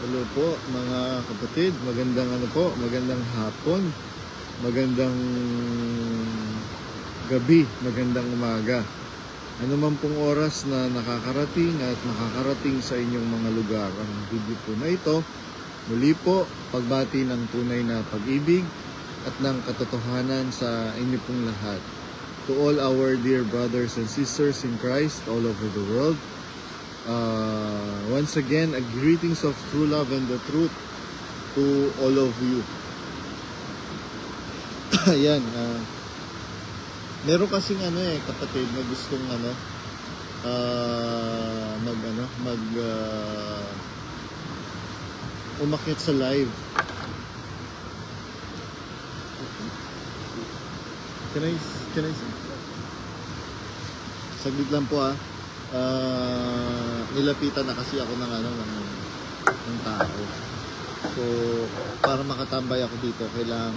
Hello po mga kapatid, magandang hapon, magandang gabi, magandang umaga. Ano man pong oras na nakakarating at makakarating sa inyong mga lugar ang video po na ito, muli po pagbati ng tunay na pag-ibig at ng katotohanan sa inyo pong lahat. To all our dear brothers and sisters in Christ all over the world, once again, a greetings of true love and the truth to all of you. Ayan, meron kasing kapatid na gustong umakyat sa live. Can I say? Saglit lang po nilapitan na kasi ako ng tao. So, para makatambay ako dito, kailangan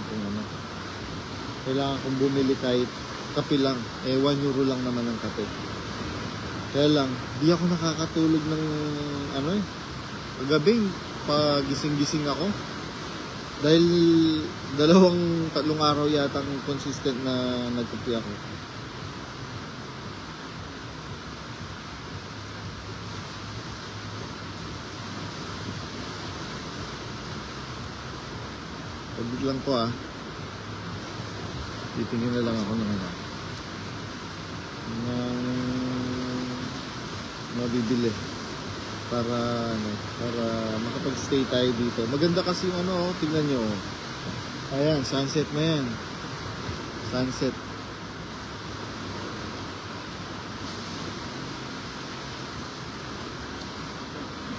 kong bumili kahit kape lang. 1 euro lang naman ang kape. Kaya lang, di ako nakakatulog ng gabi, pagising-gising ako. Dahil 2-3 araw yata consistent na nagkape ako. Pagod lang po titingin na lang ako ng mabibili para makapag-stay tayo dito. Maganda kasi yung tingnan nyo. Ayan, sunset na yan. Sunset.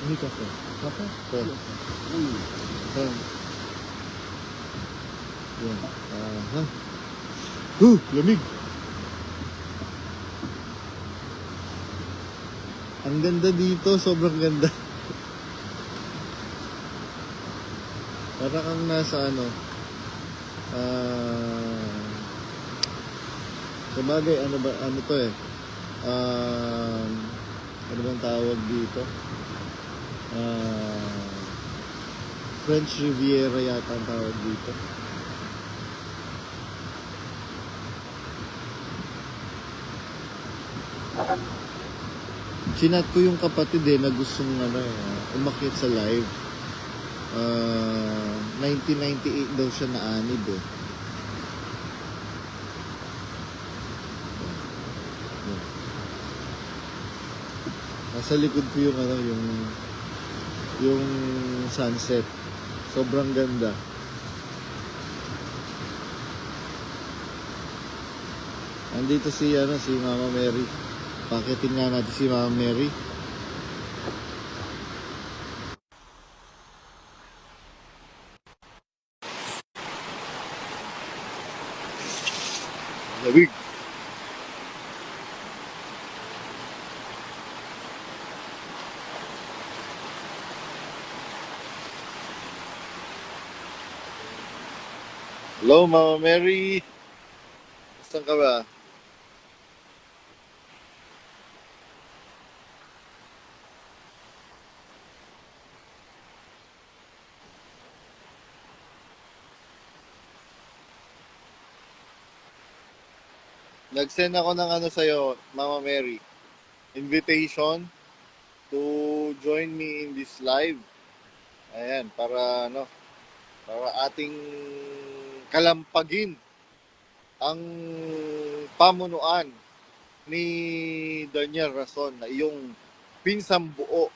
Hindi kape. Kape? Kape. Yan. Lamig. Ang ganda dito, sobrang ganda. Para kang nasa sabagay, ano to ano bang tawag dito? French Riviera yata ang tawag dito. Chinat ko yung kapatid na gustong umakyat sa live. 1998 daw siya na-anid Nasa likod ko yung sunset. Sobrang ganda. Andito si Mama Mary. Pakitin nga natin si Mama Mary. Lamig. Hello, Mama Mary. Saan ka ba? Nag-send ako ng sa'yo, Mama Mary. Invitation to join me in this live. Ayan, para ating kalampagin ang pamunuan ni Daniel Rason na iyong pinsang buo.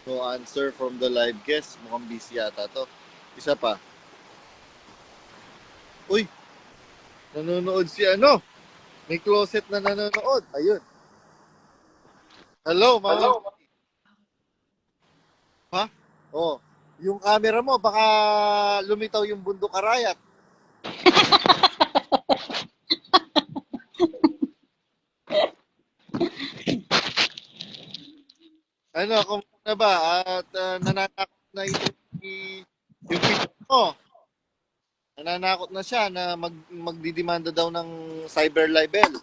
No answer from the live guest. Mukhang busy yata to. Isa pa. Uy! Nanonood si May closet na nanonood. Ayun. Hello, Mama. Hello. Ha? Oh. Yung camera mo, baka lumitaw yung bundok arayat. Kumusta ba? At nananakot na yung picture mo. nananakot na siya na magdidemanda daw ng cyber libel.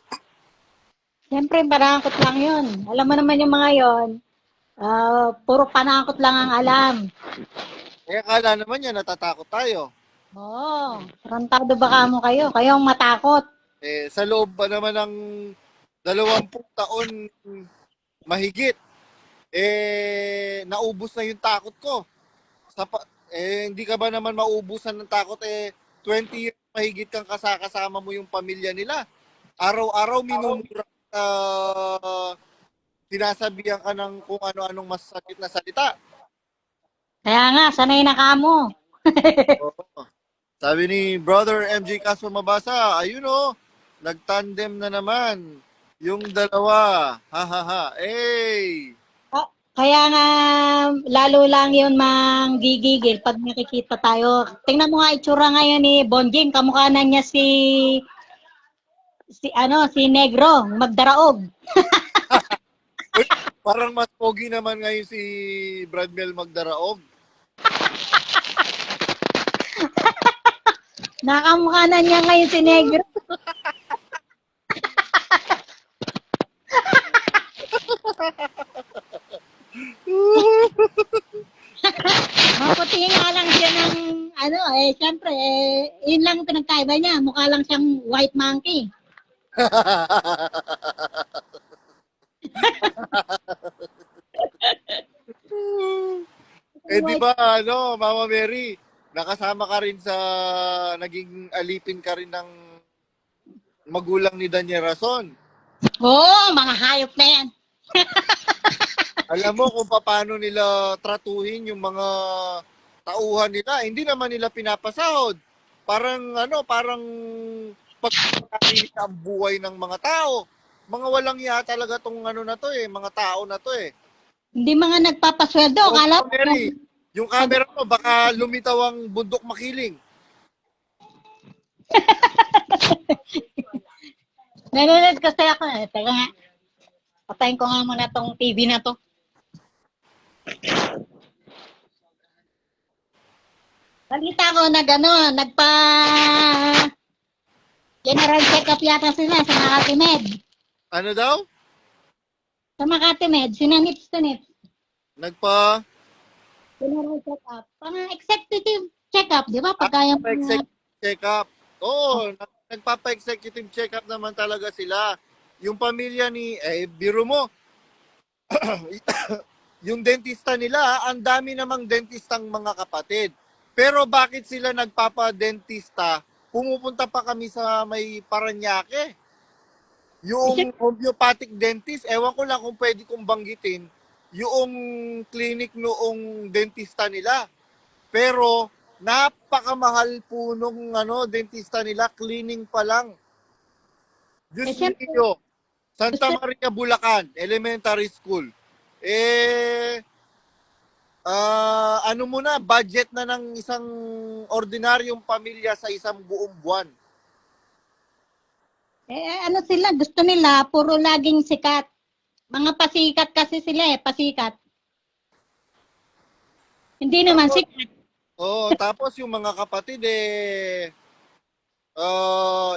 Siyempre, panakot lang yun. Alam mo naman yung mga yon, puro panakot lang ang alam. Akala naman niya natatakot tayo. Oo, tarantado ba kamo kayo? Kayo ang matakot. Sa loob pa naman ng 20 taon mahigit, naubos na yung takot ko. Hindi ka ba naman maubusan ng takot? 20 years mahigit kang kasama mo yung pamilya nila. Araw-araw minumura, sinasabihan ka ng kung ano-anong masakit na salita. Kaya nga, sanay na kamo. Sabi ni Brother MJ Castro Mabasa, ayun nagtandem na naman yung dalawa. Ha ha ha. Hey! Kaya nga, lalo lang yun manggigigil pag nakikita tayo. Tingnan mo nga itsura ngayon ni Bonjing, kamukha na niya si Negro, magdaraog. Uy, parang mas pogi naman ngayon si Bradmel Magdaraog. Nakamukha na niya ngayon si Negro. Maputi nga lang siya ng syempre, yun lang pinagkaiba niya. Mukha lang siyang white monkey. Di ba, Mama Mary, nakasama ka rin sa, naging alipin ka rin ng magulang ni Daniel Rason. Oo, mga hayop na yan. Alam mo kung paano nila tratuhin yung mga tauhan nila. Hindi naman nila pinapasahod. Parang pagkakari ang buhay ng mga tao. Mga walang iya talaga tong na to mga tao na to Hindi mga nagpapasweldo. Kala Mary, yung camera mo, baka lumitaw ang bundok makiling. Nanonood kasi ako. Teka nga. Patayin ko nga muna tong TV na to. Balita ko general check-up yata sila sa Makati Med. Ano daw? Sa Makati Med, sinanips. General check-up. Executive check-up, di ba? Pagkaya Executive check-up. Oo, nagpapa-executive check-up naman talaga sila. Yung pamilya biro mo, yung dentista nila, ang dami namang dentistang mga kapatid. Pero bakit sila nagpapa-dentista? Pumupunta pa kami sa may Paranaque. Yung homeopathic dentist, ewan ko lang kung pwede kong banggitin, yung clinic noong dentista nila. Pero napakamahal po nung dentista nila, cleaning pa lang. Diyos niyo, Santa Maria, Bulacan, Elementary School. Budget na ng isang ordinaryong pamilya sa isang buong buwan. Sila, gusto nila, puro laging sikat. Mga pasikat kasi sila pasikat. Hindi naman sikat. Tapos yung mga kapatid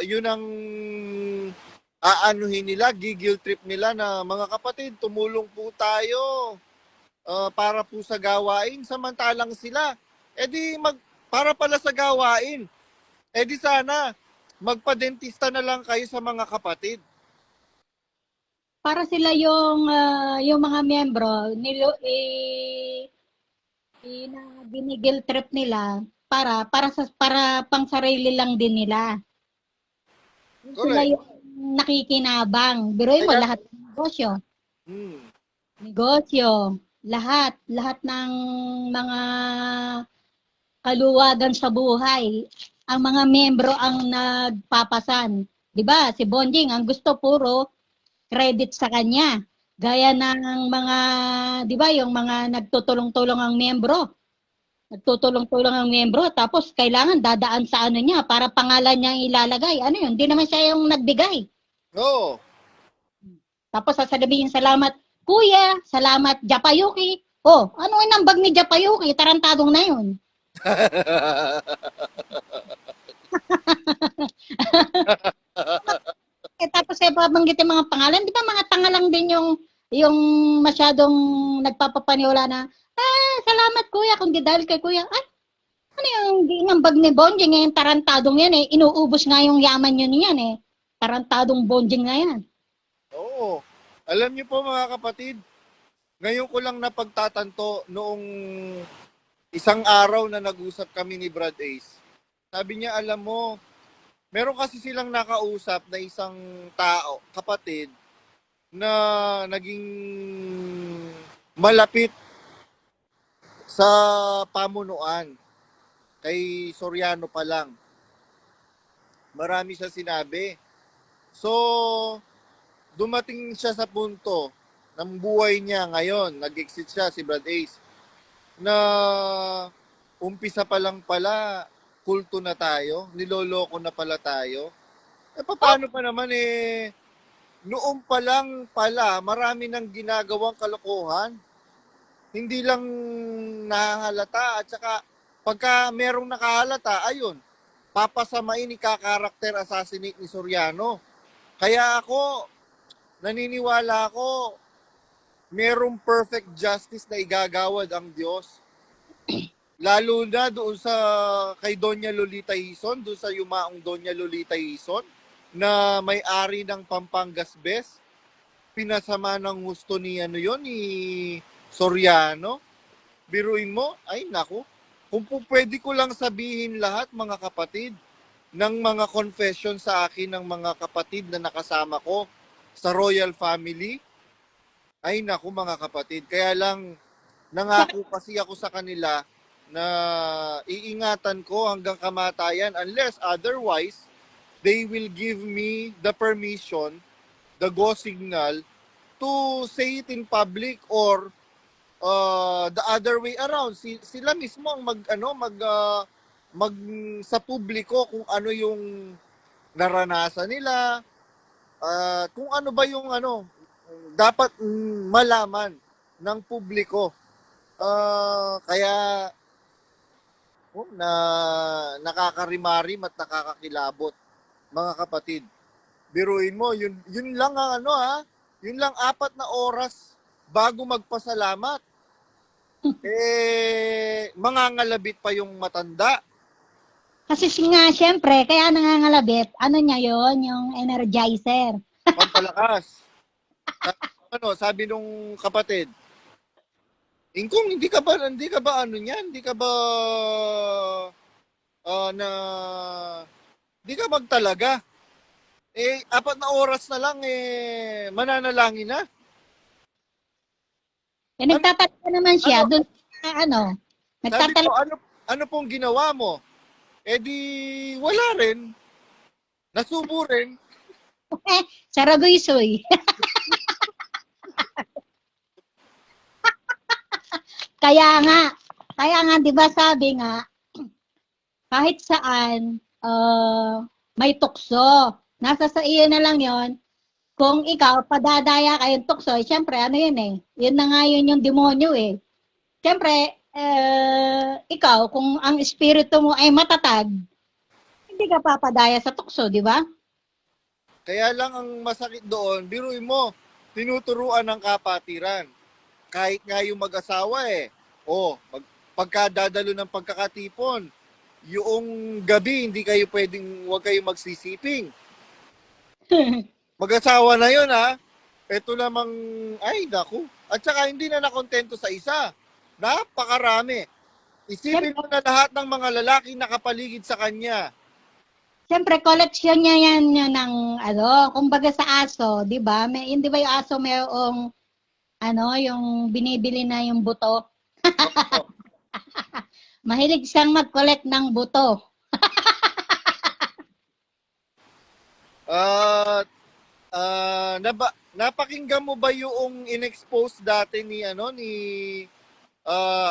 yun ang aanuhin nila, gigil trip nila na mga kapatid, tumulong po tayo para po sa gawain, samantalang sila para pala sa gawain, sana magpa-dentista na lang kayo sa mga kapatid. Para sila yung mga miyembro na binigil trip nila para pang sarili lang din nila. Sila yung nakikinabang. Biruin mo lahat ng negosyo. Negosyo, lahat ng mga kaluwagan sa buhay, ang mga miyembro ang nagpapasan. 'Di ba? Si Bonjing ang gusto puro credit sa kanya. Gaya ng mga, 'di ba, yung mga nagtutulong-tulong ang miyembro. Nagtutulong-tulong ang miyembro tapos kailangan dadaan sa niya para pangalan niya ilalagay. Ano 'yun? Hindi naman siya yung nagbigay. Oo. Tapos sasabihin salamat, Kuya, salamat Japayuki. Oh, ano ang bag ni Japayuki? Tarantadong na 'yun. Tapos babanggitin mga pangalan, di ba mga tanga lang din yung masyadong nagpapapaniwala na, salamat kuya, kung di dahil kay kuya, ano yung ginambag ni Bonjing, yung tarantadong yan inuubos nga yung yaman yun yan tarantadong Bonjing na yan. Oo. Alam niyo po mga kapatid, ngayon ko lang napagtatanto noong isang araw na nag-usap kami ni Brad Ace. Sabi niya, alam mo, meron kasi silang nakausap na isang tao, kapatid, na naging malapit sa pamunuan. Kay Soriano pa lang. Marami siya sinabi. So, dumating siya sa punto ng buhay niya ngayon, nag-exit siya, si Brad Ace, na umpisa pa lang pala, kulto na tayo, niloloko na pala tayo. Paano pa naman noong pa lang pala, marami nang ginagawang kalokohan. Hindi lang nahahalata at saka pagka merong nakahalata, ayun, papasamain ni ka-character assassinate ni Soriano. Kaya ako, naniniwala ako, merong perfect justice na igagawad ang Diyos. Lalo na doon sa kay Doña Lolita Hison, doon sa yumaong Doña Lolita Hison, na may-ari ng Pampangas Best, pinasama ng gusto ni ni Soriano. Biruin mo, ay naku, kung pwede ko lang sabihin lahat mga kapatid, ng mga confession sa akin ng mga kapatid na nakasama ko sa royal family, ay naku mga kapatid, kaya lang nangako kasi ako sa kanila na iingatan ko hanggang kamatayan unless otherwise they will give me the permission, the go signal to say it in public or the other way around. Sila mismo ang mag sa publiko kung ano yung naranasan nila, kung ano ba yung dapat malaman ng publiko. Kaya na nakakarimarim at nakakakilabot mga kapatid. Biruin mo, yun lang ang yun lang 4 na oras bago magpasalamat. Mangangalabit pa yung matanda. Kasi syempre, kaya nangangalabit, ano niya yon yung energizer. Pampalakas. Sabi nung kapatid, Ingkong, hindi ka ba niyan? Hindi ka ba na hindi ka magtalaga? 4 na oras na lang mananalangin na. Nagtatalaga naman siya doon sa Sabi ko, ano pong ginawa mo? Di wala rin. Nasubo rin. Saragoysoy. Kaya nga 'di ba sabi nga kahit saan may tukso. Nasa sa iyo na lang 'yon. Kung ikaw padadaya kayong tukso, syempre ano 'yun Yun na nga yun yung demonyo Syempre ikaw kung ang espiritu mo ay matatag, hindi ka papadaya sa tukso, 'di ba? Kaya lang ang masakit doon, biruin mo, tinuturuan ng kapatiran. Kahit nga yung mag-asawa pagkadadalo ng pagkakatipon, yung gabi hindi kayo wag kayo magsisiping. Mag-asawa na yun Ito namang, ay naku. At saka hindi na nakontento sa isa. Napakarami. Isipin mo na lahat ng mga lalaki nakapaligid sa kanya. Siyempre, koleksyon niya yan ng, kumbaga sa aso, di ba? Hindi ba yung aso mayroong, yung binibili na yung buto? Mahilig siyang mag-collect ng buto. Napakinggan mo ba yung in-expose dati ni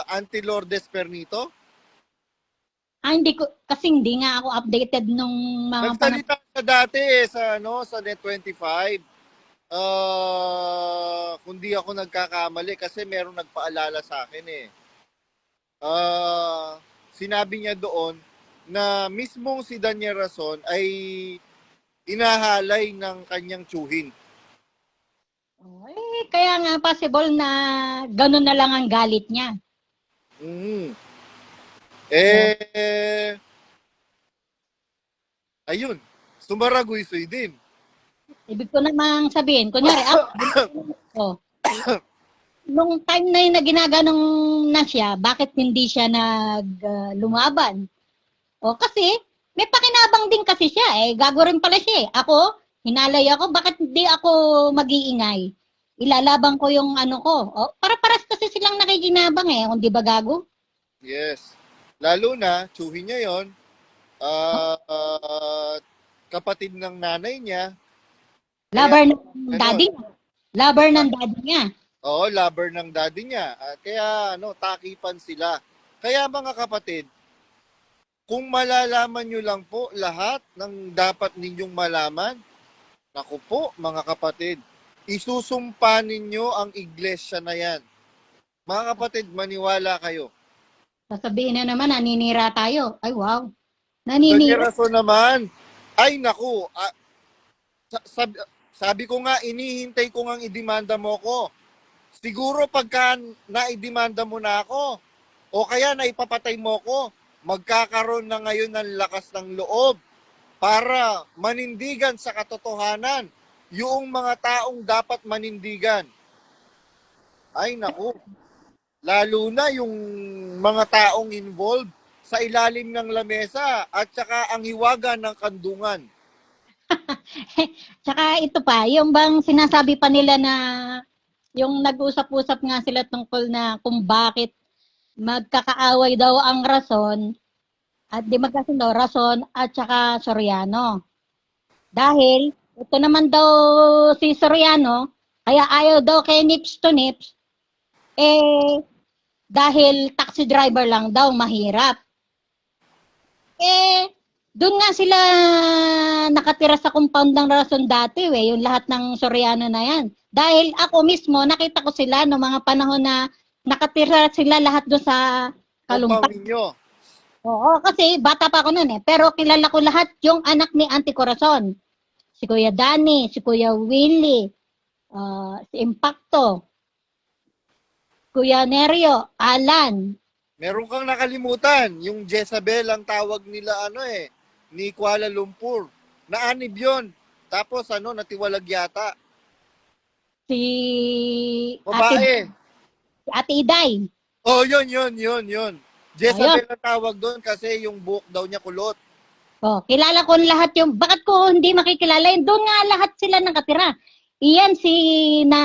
Auntie Lourdes Pernito? Hindi nga ako updated nung mga nagsalita siya dati sa Net25. Kung di ako nagkakamali kasi merong nagpaalala sa akin sinabi niya doon na mismong si Daniel Rason ay inahalay ng kanyang tsuhin. Kaya nga possible na ganun na lang ang galit niya. Mm. Ayun, sumaragoy-soy din. Ibig ko namang sabihin, kunyari, ako, nung time na yun na ginaganong na siya, bakit hindi siya lumaban? Kasi, may pakinabang din kasi siya. Gago rin pala siya. Ako, hinalay ako, bakit hindi ako mag-iingay? Ilalaban ko yung ano ko. Para-paras kasi silang nakikinabang kung di ba gago? Yes. Lalo na, tsuhin niya yon, kapatid ng nanay niya. Lover ng daddy niya. Lover ng daddy niya. Oo, lover ng daddy niya. Kaya, takipan sila. Kaya mga kapatid, kung malalaman nyo lang po lahat ng dapat ninyong malaman, naku po, mga kapatid, isusumpa ninyo ang iglesia na yan. Mga kapatid, maniwala kayo. Sasabihin na naman, naninira tayo. Ay, wow. Naninira. Rason naman, ay naku, sabi ko nga, inihintay ko nga idemanda mo ko. Siguro pagka naidemanda mo na ako, o kaya naipapatay mo ko, magkakaroon na ngayon ng lakas ng loob para manindigan sa katotohanan yung mga taong dapat manindigan. Ay naku, lalo na yung mga taong involved sa ilalim ng lamesa at saka ang hiwaga ng kandungan. Tsaka ito pa, yung bang sinasabi pa nila na yung nag-usap-usap nga sila tungkol na kung bakit magkakaaway daw ang Rason at di magkasundo, Rason at saka Soriano. Dahil ito naman daw si Soriano, kaya ayaw daw kay Nips to Nips, dahil taxi driver lang daw, mahirap. Doon nga sila nakatira sa compound ng Rason dati, yung lahat ng Soriano na yan. Dahil ako mismo, nakita ko sila noong mga panahon na nakatira sila lahat doon sa Kalumpang. Oo, kasi bata pa ako noon Pero kilala ko lahat yung anak ni Auntie Corazon. Si Kuya Danny, si Kuya Willie, si Impacto, Kuya Nerio, Alan. Meron kang nakalimutan, yung Jezabel ang tawag nila ni Kuala Lumpur. Naanib yun. Tapos natiwalag yata. Si babae. Ate Iday. Oh, yun. Jezabel ang tawag doon kasi yung buhok daw niya kulot. Kilala ko lahat yung, bakit ko hindi makikilala yun? Doon nga lahat sila nakatira. Iyan si na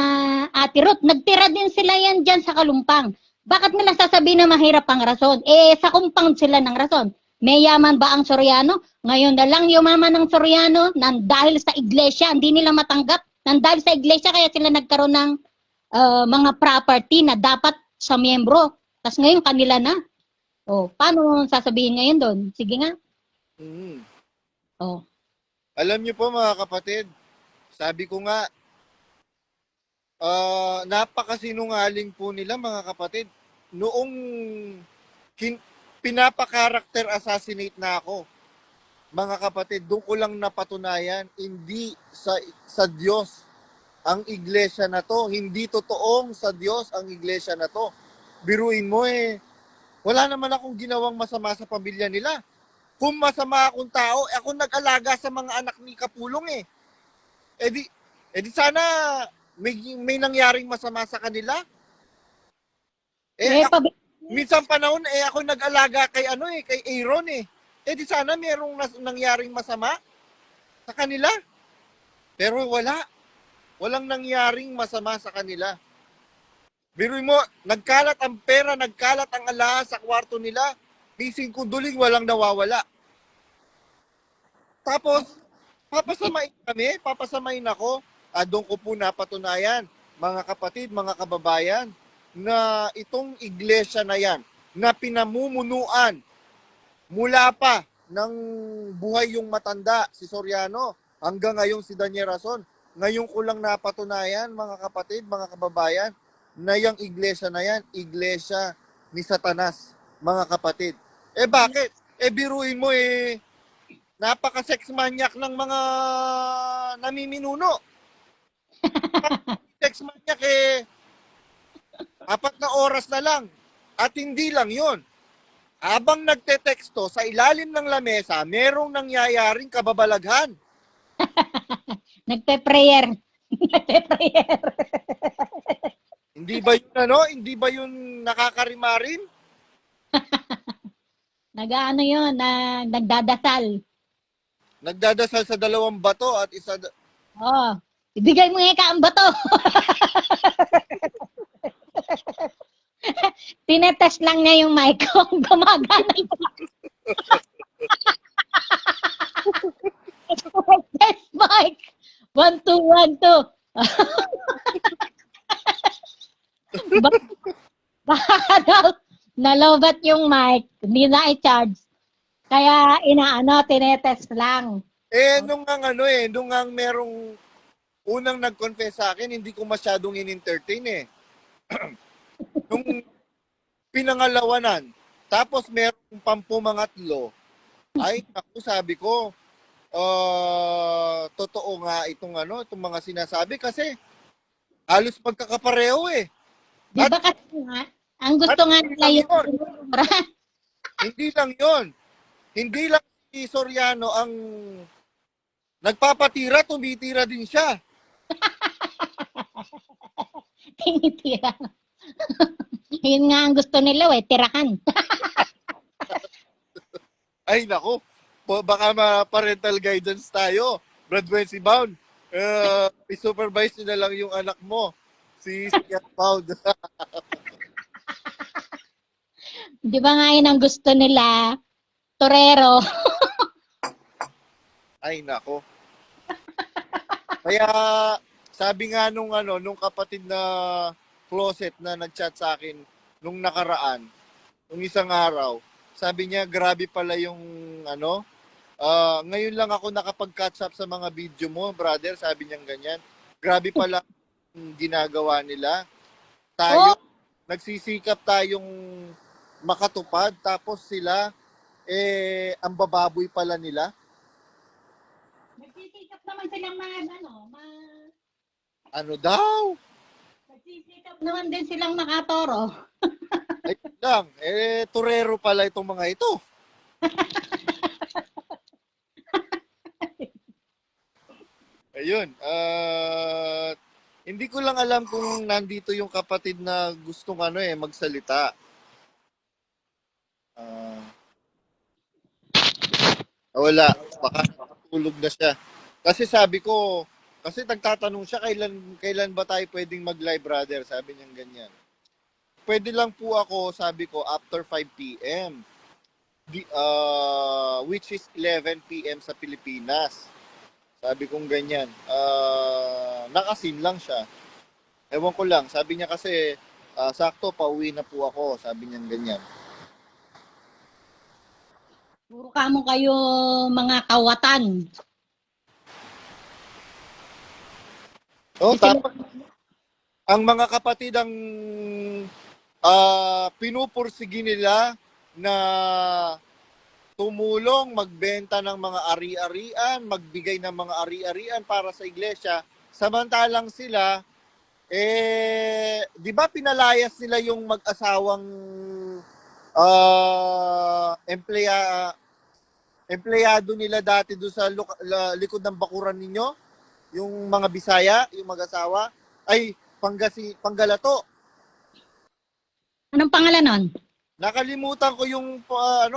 Ate Ruth, nagtira din sila yan dyan sa Kalumpang. Bakit nila sasabihin na mahirap ang Rason? Sa compound sila ng Rason. May yaman ba ang Soriano? Ngayon na lang yumaman ng Soriano nang dahil sa iglesia, hindi nila matanggap. Nang dahil sa iglesia, kaya sila nagkaroon ng mga property na dapat sa miyembro. Tapos ngayon kanila na. Paano sasabihin ngayon doon? Sige nga. Alam niyo po mga kapatid, sabi ko nga, napakasinungaling po nila mga kapatid. Noong pinapakarakter assassinate na ako, mga kapatid, doon ko lang napatunayan, hindi sa Diyos ang iglesia na to. Hindi totoong sa Diyos ang iglesia na to. Biruin mo wala naman akong ginawang masama sa pamilya nila. Kung masama akong tao, ako nag-alaga sa mga anak ni Kapulong di sana may nangyaring masama sa kanila. Minsan panahon ako nag-alaga kay kay Aaron di sana mayroong nangyaring masama sa kanila. Pero walang nangyaring masama sa kanila. Biruin mo, nagkalat ang pera, nagkalat ang alahas sa kwarto nila, bising kunduling walang nawawala. Tapos, papasamain ako, doon ko po napatunayan, mga kapatid, mga kababayan, na itong iglesia na yan, na pinamumunuan mula pa ng buhay yung matanda, si Soriano, hanggang ngayon si Daniel Rason. Ngayon ko lang napatunayan, mga kapatid, mga kababayan, na yung iglesia na yan, iglesia ni Satanas, mga kapatid. Bakit? biruin mo napaka-sex maniac ng mga namiminuno. Sex maniac 4 oras na lang. At hindi lang yon. Habang nagte-texto, sa ilalim ng lamesa, merong nangyayaring kababalaghan. Nagpe-prayer. Nagpe-prayer. Hindi ba yun Hindi ba yun nakakarimarin? Nag-ano yun, nagdadasal. Nagdadasal sa 2 bato at isa... Oh, ibigay mo nga ang bato. Tinetest lang niya yung mic kung gumagana ba. Test mic. 1, 2, 1, 2. Baka daw nalobat yung mic, hindi na i-charge. Kaya tinetest lang. Nung ang merong unang nag-confess sa akin, hindi ko masyadong in-entertain Nung pinangalawanan, tapos merong pampumangatlo, ay, ako sabi ko, totoo nga itong mga sinasabi kasi halos magkakapareho Di ba kasi nga, ang gusto nga nila yung Hindi lang yon. Hindi lang si Soriano ang nagpapatira, tumitira din siya. tinitira. Yun nga ang gusto nila tirahan. Ay, nako. Baka ma-parental guidance tayo. Bradwensi Bound. I-supervise nyo na lang yung anak mo. Si Bound. Di ba nga yun ang gusto nila? Torero. Ay, nako. Kaya, sabi nga nung kapatid na closet na nag-chat sa akin nung nakaraan, nung isang araw, sabi niya, grabe pala yung ngayon lang ako nakapag-catch up sa mga video mo, brother, sabi niya ganyan. Grabe pala yung ginagawa nila. Tayo, nagsisikap tayong makatupad, tapos sila, ang bababoy pala nila. Nagsisikap naman silang Ano daw? nagsisikap naman din silang makatoro. Ay lang, turero pala itong mga ito. Ayun, hindi ko lang alam kung nandito yung kapatid na gustong magsalita. Wala, baka tulog na siya. Kasi sabi ko, kasi nagtatanong siya, kailan ba tayo pwedeng mag-live, brother? Sabi niya ganyan. Pwede lang po ako, sabi ko, after 5 p.m. Which is 11 p.m. sa Pilipinas. Sabi kong ganyan. Nakasin lang siya. Ewan ko lang. Sabi niya kasi, sakto, pauwi na po ako. Sabi niya ganyan. Puro kamo kayo mga kawatan. Tapos, ang mga kapatid ang pinupursigi nila na tumulong, magbenta ng mga ari-arian, magbigay ng mga ari-arian para sa iglesia. Samantalang sila, di ba pinalayas nila yung mag-asawang empleyado nila dati doon sa likod ng bakuran ninyo? Yung mga Bisaya, yung mag-asawa, ay Panggalato. Anong pangalan nun? Nakalimutan ko yung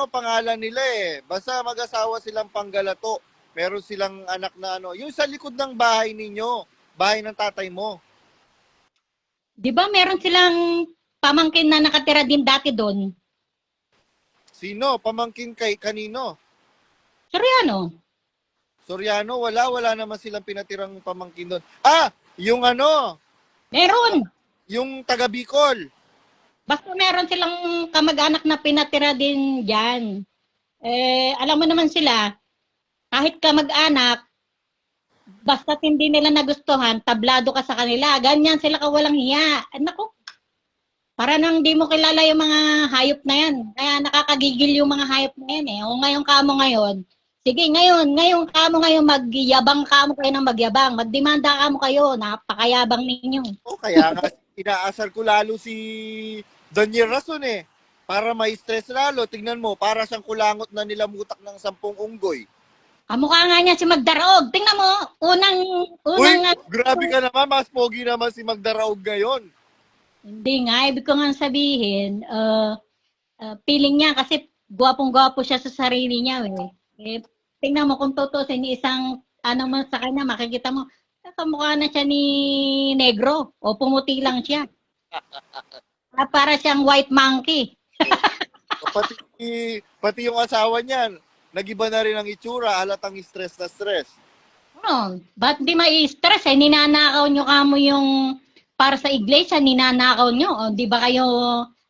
pangalan nila Basta mag-asawa silang Panggalato. Meron silang anak na yung sa likod ng bahay ninyo, bahay ng tatay mo. Di ba meron silang pamangkin na nakatira din dati doon? Sino? Pamangkin kay kanino? Soriano. Soriano, wala naman silang pinatirang pamangkin doon. Yung Meron. yung taga Bicol. Basta meron silang kamag-anak na pinatira din dyan. Alam mo naman sila, kahit kamag-anak, basta hindi nila nagustuhan, tablado ka sa kanila. Ganyan sila kawalang hiya. Naku, Para nang di mo kilala yung mga hayop na yan. Kaya nakakagigil yung mga hayop na yan eh. O ngayon kamo ngayon, sige ngayon kamo ngayon magyabang kamo kayo ng magyabang. Magdemanda kamo kayo, napakayabang ninyo. O kaya nga, inaasar ko lalo si Daniel Rason eh. Para ma-stress lalo. Tingnan mo, para siyang kulangot na nilamutak ng 10 unggoy. Kamukha nga niya si Magdaraog. Tingnan mo, Uy, unang grabe ka naman. Mas pogi naman si Magda Raog ngayon. Hindi nga, ibig ko nga sabihin, feeling niya kasi gwapong-gwapo siya sa sarili niya eh. Tingnan mo kung tutusin isang ano mo sa kanya, makikita mo, kamukha na siya ni Negro o pumuti lang siya. Para siyang white monkey. Pati yung asawa niya, nagiba na rin ang itsura, halatang stress na stress. Ba't di ma-stress eh? Ninanakaw nyo kamo yung para sa iglesia, ninanakaw nyo. O, di ba kayo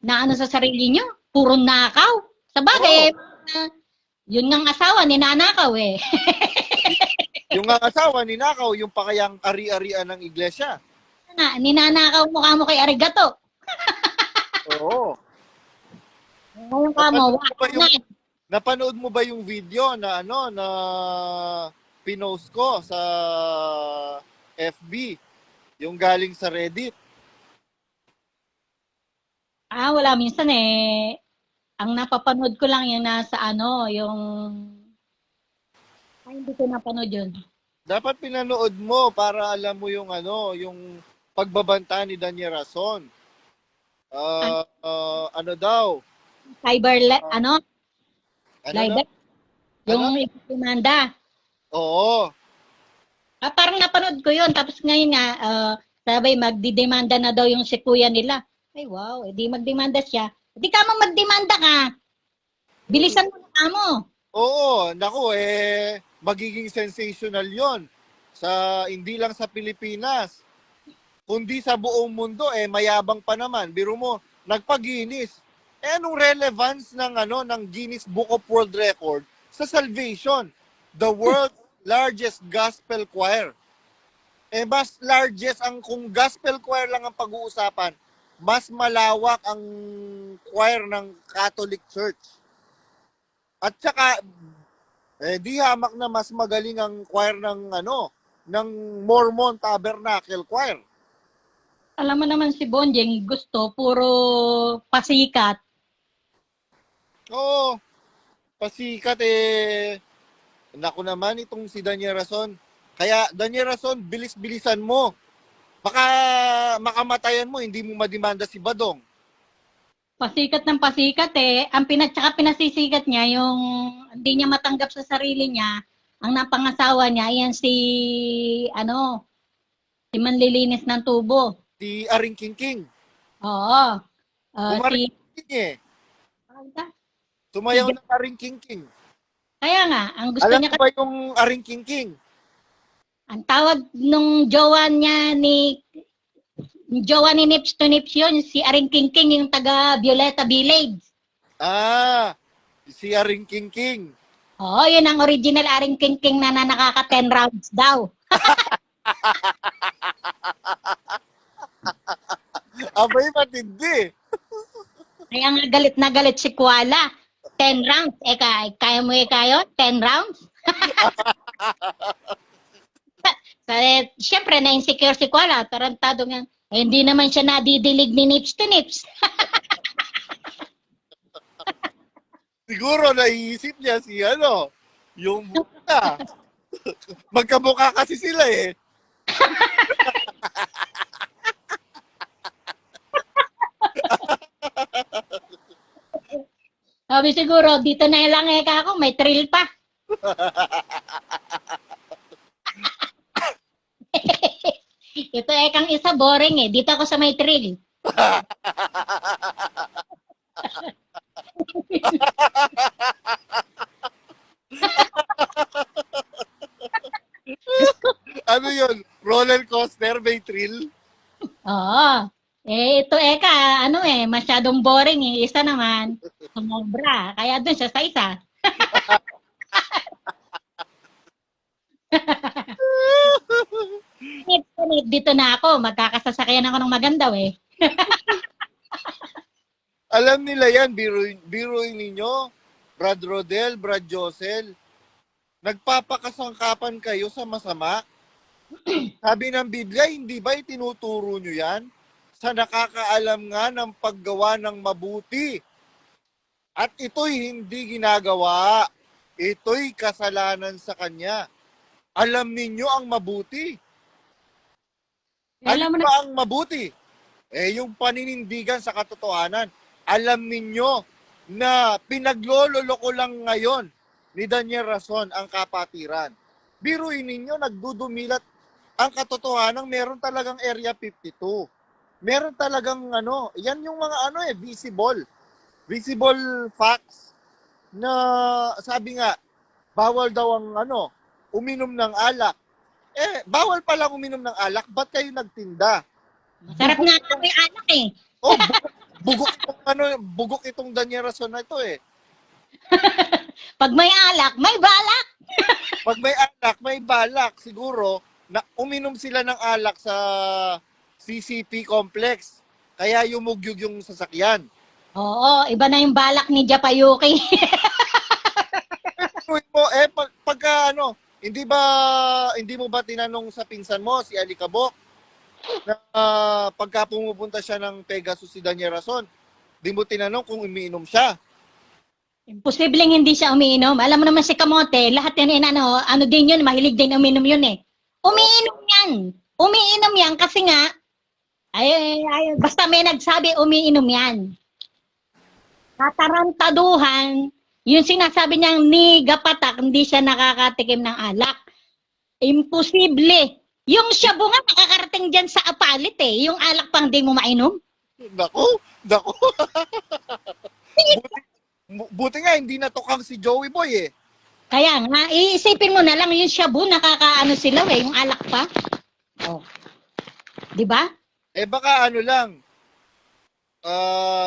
naano sa sarili nyo? Puro nakaw. Sa bagay, yun ng asawa, ninanakaw eh. Yung nga asawa, ninakaw, yung pakayang ari-arian ng iglesia. Ninanakaw mo kamo kay Arigato. Oo. Ngayon kamo, Napanood mo ba yung video na na pinost ko sa FB? Yung galing sa Reddit. wala minsan eh. Ang napapanood ko lang yung nasa yung hindi ko napanood yun. Dapat pinanood mo para alam mo yung yung pagbabanta ni Daniel Rason. Ano daw? Cyber, Ano libel? Yung ipimanda. Oo. Parang napanood ko yun. Tapos ngayon nga, sabay magdidemanda na daw yung si kuya nila. Ay wow, edi magdemanda siya. Edi ka mo magdemanda ka. Bilisan mo na mo. Oo, naku magiging sensational 'yon sa hindi lang sa Pilipinas, kundi sa buong mundo mayabang pa naman. Biro mo, nagpa-Guinness. Anong relevance ng ng Guinness Book of World Record sa salvation? The world's largest gospel choir. Mas largest kung gospel choir lang ang pag-uusapan, mas malawak ang choir ng Catholic Church. At saka di hamak na mas magaling ang choir ng Mormon Tabernacle Choir. Alam mo naman si Bonjeng, gusto puro pasikat. Oo, pasikat naku naman itong si Daniel Rason. Kaya Daniel Rason, bilis-bilisan mo. Baka makamatayan mo, hindi mo mademanda si Badong. Pasikat ng pasikat eh. Ang tsaka pinasisikat niya, yung hindi niya matanggap sa sarili niya, ang napangasawa niya, ayan si manlilinis ng tubo. Si Aring King. Oo. Umaring King Sumayaw ng Aring King. Kaya nga, ang gusto Alam niya mo ba yung Aring King? ang tawag nung jowa ni Nips to Nips yun, si Aring King yung taga Violeta Village. Si Aring King. Oo, yun ang original Aring King na nakaka 10 rounds daw. Abay, matindi. Kaya nga galit na galit si Kuala. 10 rounds. Kaya mo kayo? 10 rounds? Siyempre, na-insecure si Kuala. Tarantado nga. Hindi naman siya nadidilig ni Nips to Nips. Siguro naiisip niya si yung buka. Magkamukha kasi sila Sabi siguro, dito na lang ako, may thrill pa. Ito kang isa boring dito ako sa may thrill. Ano yun? Roller coaster, may thrill? Oo. Ito masyadong boring Isa naman, sumobra. Kaya dun siya sa isa. Dito na ako, magkakasasakyan ako ng maganda Alam nila yan, biruin ninyo, Brad Rodel, Brad Josel. Nagpapakasangkapan kayo sa masama. Sabi ng Biblia, hindi ba itinuturo nyo yan? Sa nakakaalam nga ng paggawa ng mabuti. At ito'y hindi ginagawa. Ito'y kasalanan sa kanya. Alam ninyo ang mabuti. Alam mo Ano na, ba ang mabuti? Yung paninindigan sa katotohanan. Alam ninyo na pinaglololoko lang ngayon ni Daniel Rason ang kapatiran. Biruin ninyo, nagdudumilat ang katotohanan, meron talagang Area 52. Meron talagang yan yung mga visible. Visible facts na sabi nga, bawal daw ang uminom ng alak. Bawal palang uminom ng alak, ba't kayo nagtinda? masarap nga kami anak eh. Oh, bugok itong Daniel Rason na ito eh. Pag may alak, may balak. Pag may alak, may balak. Siguro, na uminom sila ng alak sa CCP complex. Kaya yumugyug yung sasakyan. Oo, iba na yung balak ni Japayuki. Pagka hindi mo ba tinanong sa pinsan mo, si Alikabok, na pagka pumupunta siya ng Pegasus si Daniel Rason, di mo tinanong kung umiinom siya. Imposibleng hindi siya umiinom. Alam mo naman si Kamote, lahat yan ano din yun, mahilig din uminom yun eh. Umiinom yan. Umiinom yan kasi nga, basta may nagsabi umiinom yan. Katarantaduhan, yung sinasabi niyang ni Gapatak, hindi siya nakakatikim ng alak. Imposible. Yung shabu nga nakakarating dyan sa apalit eh. Yung alak pang di mo mainom. Naku. Buti nga, hindi natokang si Joey Boy eh. Kaya nga, iisipin mo na lang yung shabu, nakakaano sila eh, yung alak pa. Oh. Di ba? Baka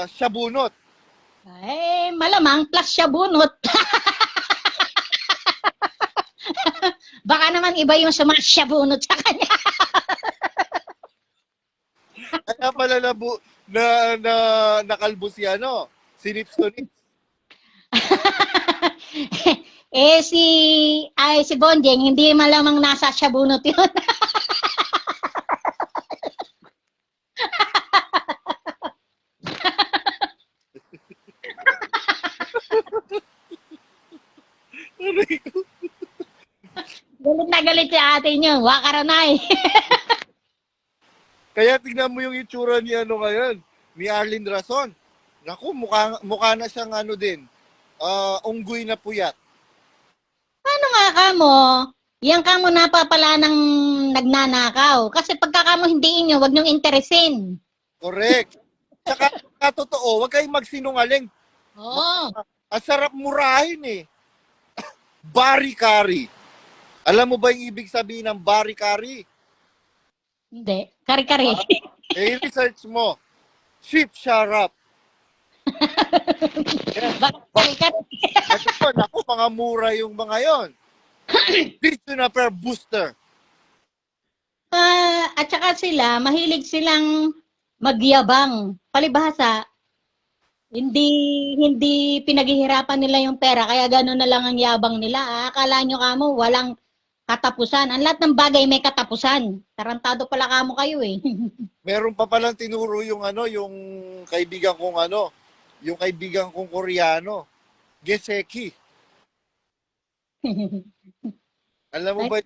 siya bunot. Malamang plus shabunot. Baka naman iba yung sumasyabunot sa kanya. Kaya pala nakalbo si si Nipsonix. Si Bonjeng, hindi malamang nasa shabunot yun. Galit na galit si ate nyo. Wakaranay. Kaya tignan mo yung itsura ni ngayon, ni Arlene Rason. Naku, mukha na siyang unggoy na puyat. Ano nga ka mo? Yan ka mo napapala ng nagnanakaw. Kasi pagka ka mo hindi inyo, wag nyong interesin. Correct. Saka totoo, wag kayong magsinungaling. Oo. Ang sarap murahin eh. Bari-kari. Alam mo ba yung ibig sabihin ng bari-kari? Hindi. Kari-kari. I-research mo. Sheep sharap. Bakit kari-kari? Naku, mga mura yung mga yon. Dito na per booster. At saka sila, mahilig silang magyabang. Palibhasa, hindi pinaghihirapan nila yung pera, kaya gano'n na lang ang yabang nila. Akala nyo kamo, walang katapusan. Ang lahat ng bagay may katapusan. Tarantado pala kamo kayo eh. Meron pa palang tinuro yung yung kaibigan kong yung kaibigan kong Koreano, Geseki. Alam mo ba,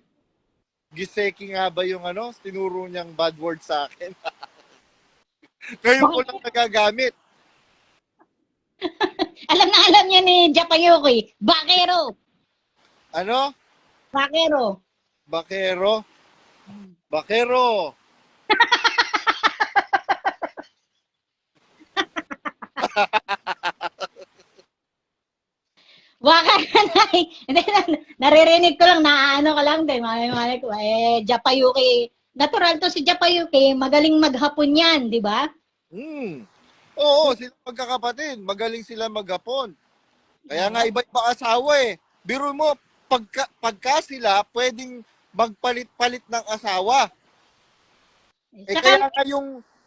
Geseki nga ba yung tinuro niyang bad word sa akin? Ngayon ko lang nagagamit. alam niya ni Japayuki. Bakero. Ano? Bakero. Bakero? Bakero! Wakaranay. Naririnig ko lang, naano ka lang din. Malay ko, Japayuki. Natural to si Japayuki. Magaling maghapon yan, di ba? Oo, sila magkakapatid. Magaling sila maghapon. Kaya nga iba-iba asawa eh. Biro mo, pagka sila pwedeng magpalit-palit ng asawa. Saka,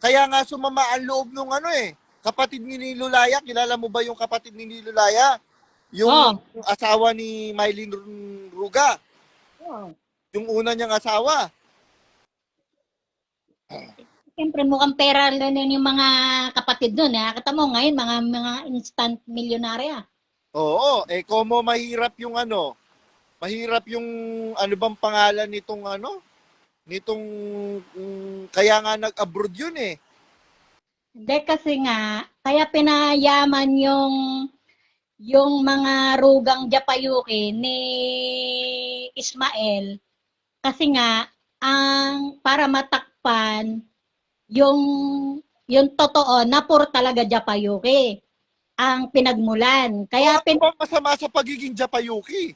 Kaya nga sumama ang loob nung Kapatid ni Lulaya, kilala mo ba yung kapatid ni Lulaya? Yung Oh. asawa ni Mylene Ruga. Yung una niyang asawa. Siyempre, mukhang pera lang yung mga kapatid doon. Nakita mo ngayon, mga instant milyonarya. Oo, komo mahirap yung mahirap yung ano bang pangalan nitong nitong kaya nga nag-abroad yun eh. Hindi kasi nga, kaya pinayaman yung mga rugang Japayuki ni Ismael kasi nga ang para matakpan yung yung totoo na puro talaga Japayuki ang pinagmulan. Kaya Ano bang masama sa pagiging Japayuki?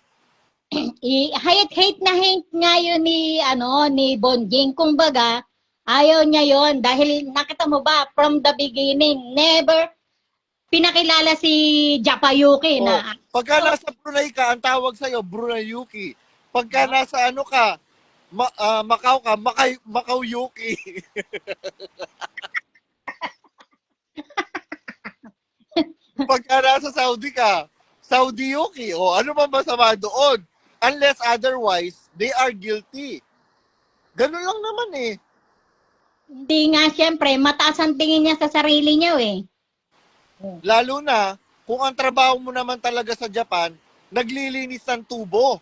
hate na hate nga yun ni Bonjing. Kumbaga, ayaw niya yon dahil nakita mo ba from the beginning, never pinakilala si Japayuki na Pagka nasa Brunei ka, ang tawag sa'yo, Bruneiuki. Pagka nasa Macau ka, Macau Yuki. Pagka nasa Saudi ka, Saudi Yuki. O ano ba masama doon? Unless otherwise, they are guilty. Ganun lang naman eh. hindi nga siyempre mataas ang tingin niya sa sarili niya eh. Lalo na, kung ang trabaho mo naman talaga sa Japan, naglilinis ng tubo.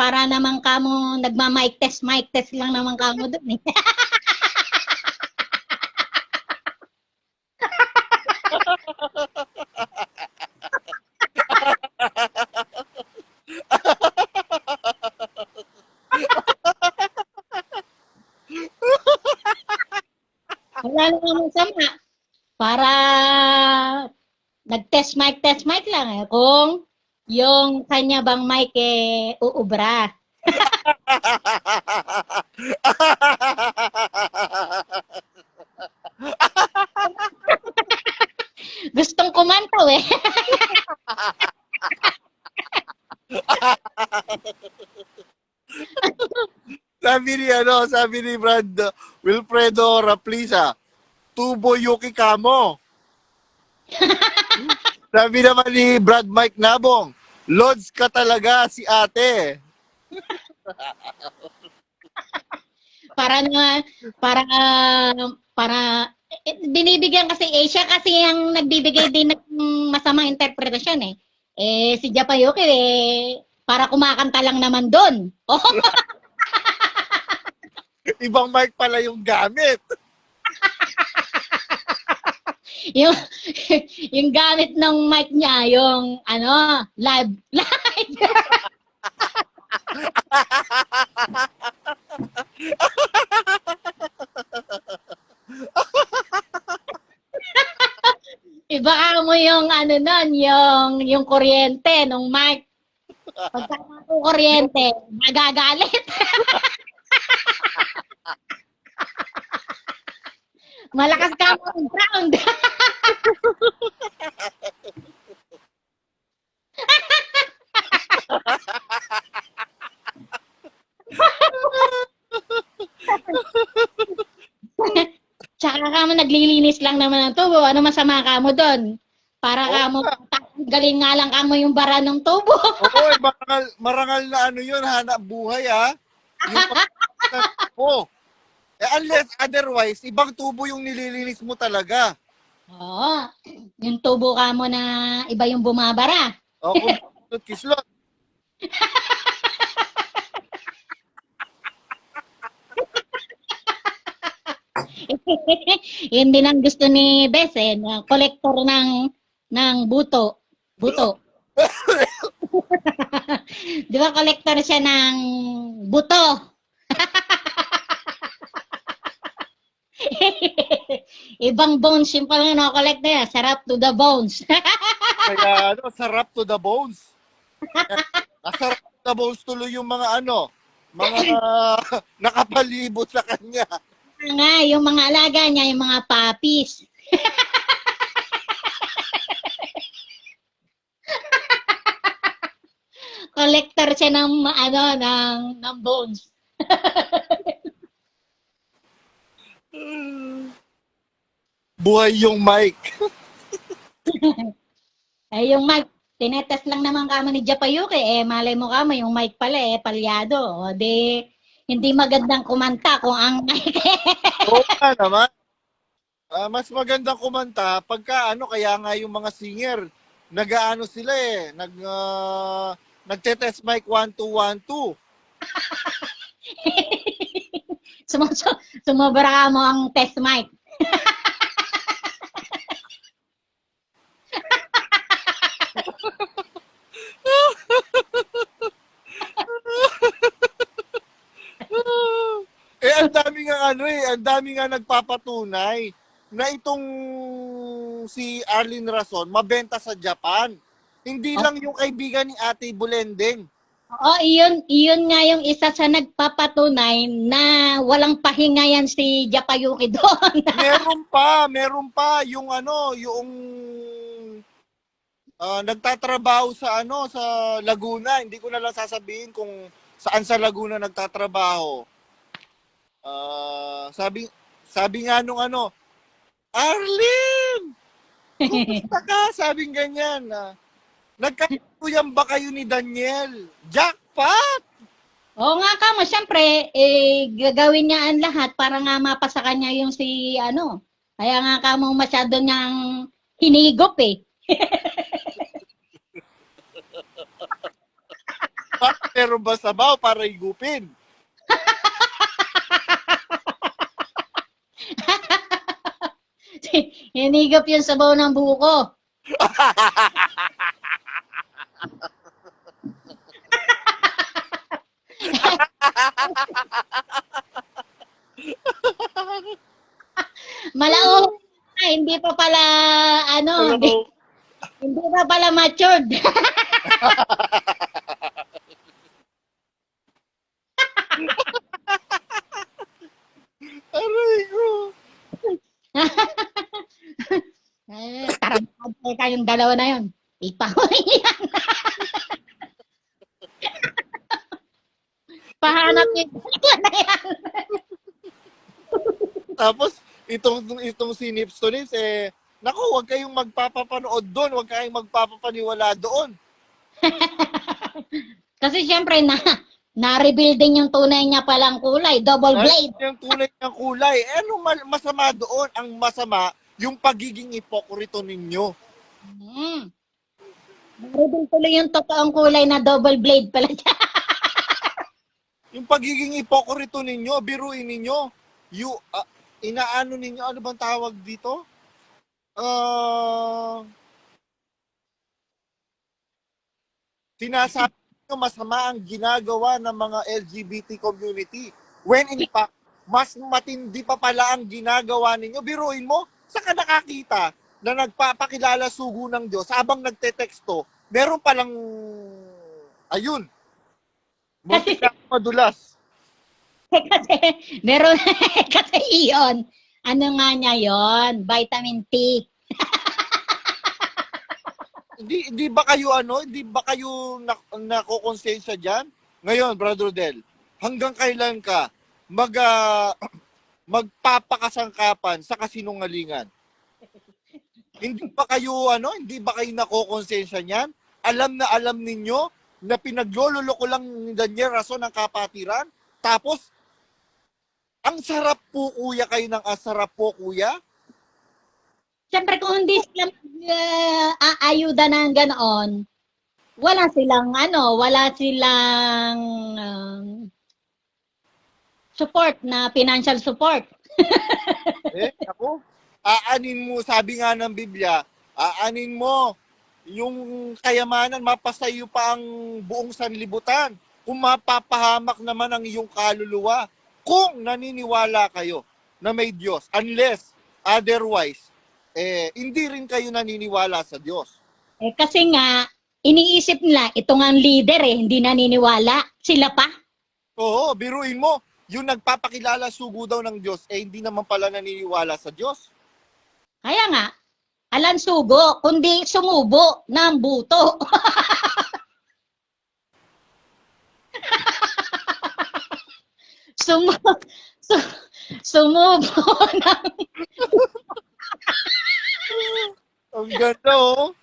Para naman kamo mic test lang naman kamo doon eh. Wala namang sama. Para test mic lang eh. Kung yung kanya bang mic uubra. Gustong kumantaw eh. sabi ni Brad Wilfredo Raplisa, tubo Yuki Kamo. Sabi naman ni Brad Mike Nabong, Lods ka talaga si ate. para binibigyan kasi siya kasi ang nagbibigay din ng masamang interpretasyon eh. Si Japayuki para kumakanta lang naman doon. Oh. Ibang mic pala yung gamit. yung yung gamit ng mic niya, yung live. Iba mo yung yung kuryente ng mic. Pagka kuryente, magagalit. Malakas ka mo ang ground. Tsaka ka mo naglilinis lang naman ng tubo. Ano masama ka mo doon? Para ka mo, galing nga lang ka mo yung bara ng tubo. Oo, marangal na yun, hanap buhay Yung tubo. Unless otherwise, ibang tubo yung nililinis mo talaga. Oo. Yung tubo ka mo na iba yung bumabara. O, kung kislot. Yun din ang gusto ni Bes na collector ng buto. Buto. Di ba collector siya ng buto? Ibang bones yung pala na-collect na yan. Sarap to the bones. Kaya sarap to the bones. Sarap to the bones tuloy yung mga mga nakapalibot sa kanya. Nga, yung mga alaga niya, yung mga puppies. Collector siya ng bones. Buhay yung mic. Eh, yung mic, tinetest lang naman kamo ni Japayuki, eh, malay mo kamo, yung mic pala, eh, palyado. O, di, hindi magandang kumanta kung ang mic, Oo nga naman. Mas magandang kumanta pagka ano, kaya nga yung mga singer, nag-aano sila eh, nagte-test mic 1 2 1 2. sumobra ka mo ang test mic. Ang dami nga ano eh, ang dami nga nagpapatunay na itong si Arlene Rason mabenta sa Japan. Hindi lang yung kaibigan ni Ate Bulendeng. Oo, iyon nga yung isa sa nagpapatunay na walang pahinga yan si Japayuki doon. Meron pa yung ano, yung nagtatrabaho sa ano, sa Laguna. Hindi ko na lang sasabihin kung saan sa Laguna nagtatrabaho. Sabi nga nung ano, Arlene! Kumusta ka? Sabing ganyan. Nagkatuyan ba kayo ni Daniel? Jackpot! Oo nga kamo, syempre, eh, gagawin niya ang lahat para nga mapasa kanya yung si ano. Kaya nga kamo masyado niyang hinigop eh. Meron ba sabaw para igupin? Hinigop yung sabaw ng buko. Malao. Hindi pa pala ano, hindi pa pala matured. Aray ko. Tarantado kayong dalawa na yun. Ipahoy yan. Pahanap niyo yung dalawa na yan. Tapos, itong si Nips to Nips, eh, naku, huwag kayong magpapapanood doon, huwag kayong magpapapaniwala doon. Kasi syempre na-reveal din yung tunay niya palang kulay, double blade. Yung tunay ng kulay. Eh, ano masama doon? Ang masama, yung pagiging ipokrito ninyo. Na-reveal tuloy yung totoong kulay na double blade pala siya. Yung pagiging ipokrito ninyo, biruin ninyo, inaano ninyo, ano bang tawag dito? Sinasabi nyo masama ang ginagawa ng mga LGBT community. When in fact, mas matindi pa pala ang ginagawa ninyo. Biruin mo, saan ka nakakita na nagpapakilala sugo ng Diyos habang nagteteksto, meron palang, ayun, muntik na madulas. Kasi meron kasi iyon. Ano nga niya yon? Vitamin T. Hindi ba kayo hindi ba kayo nakokonsensya diyan? Ngayon, Brother Del, hanggang kailan ka magpapakasangkapan sa kasinungalingan? Hindi ba kayo nakokonsensya niyan? Alam ninyo na pinaglololoko lang ni Daniel Rason ang kapatiran? Tapos, ang sarap po kuya kayo ng asarap po kuya? Siyempre kung hindi sila aayuda ng ganoon, wala silang support na financial support. Ako, aanin mo, sabi nga ng Biblia, aanin mo yung kayamanan, mapasayo pa ang buong sanlibutan. Kung mapapahamak naman ang iyong kaluluwa, kung naniniwala kayo na may Diyos, unless otherwise, hindi rin kayo naniniwala sa Diyos. Kasi nga, iniisip nila, ito nga ang leader hindi naniniwala. Sila pa. Oo, biruin mo, yung nagpapakilala sugo daw ng Diyos, hindi naman pala naniniwala sa Diyos. Kaya nga, alan sugo, kundi sumubo ng buto. sumubo ng Ang ganda, oh.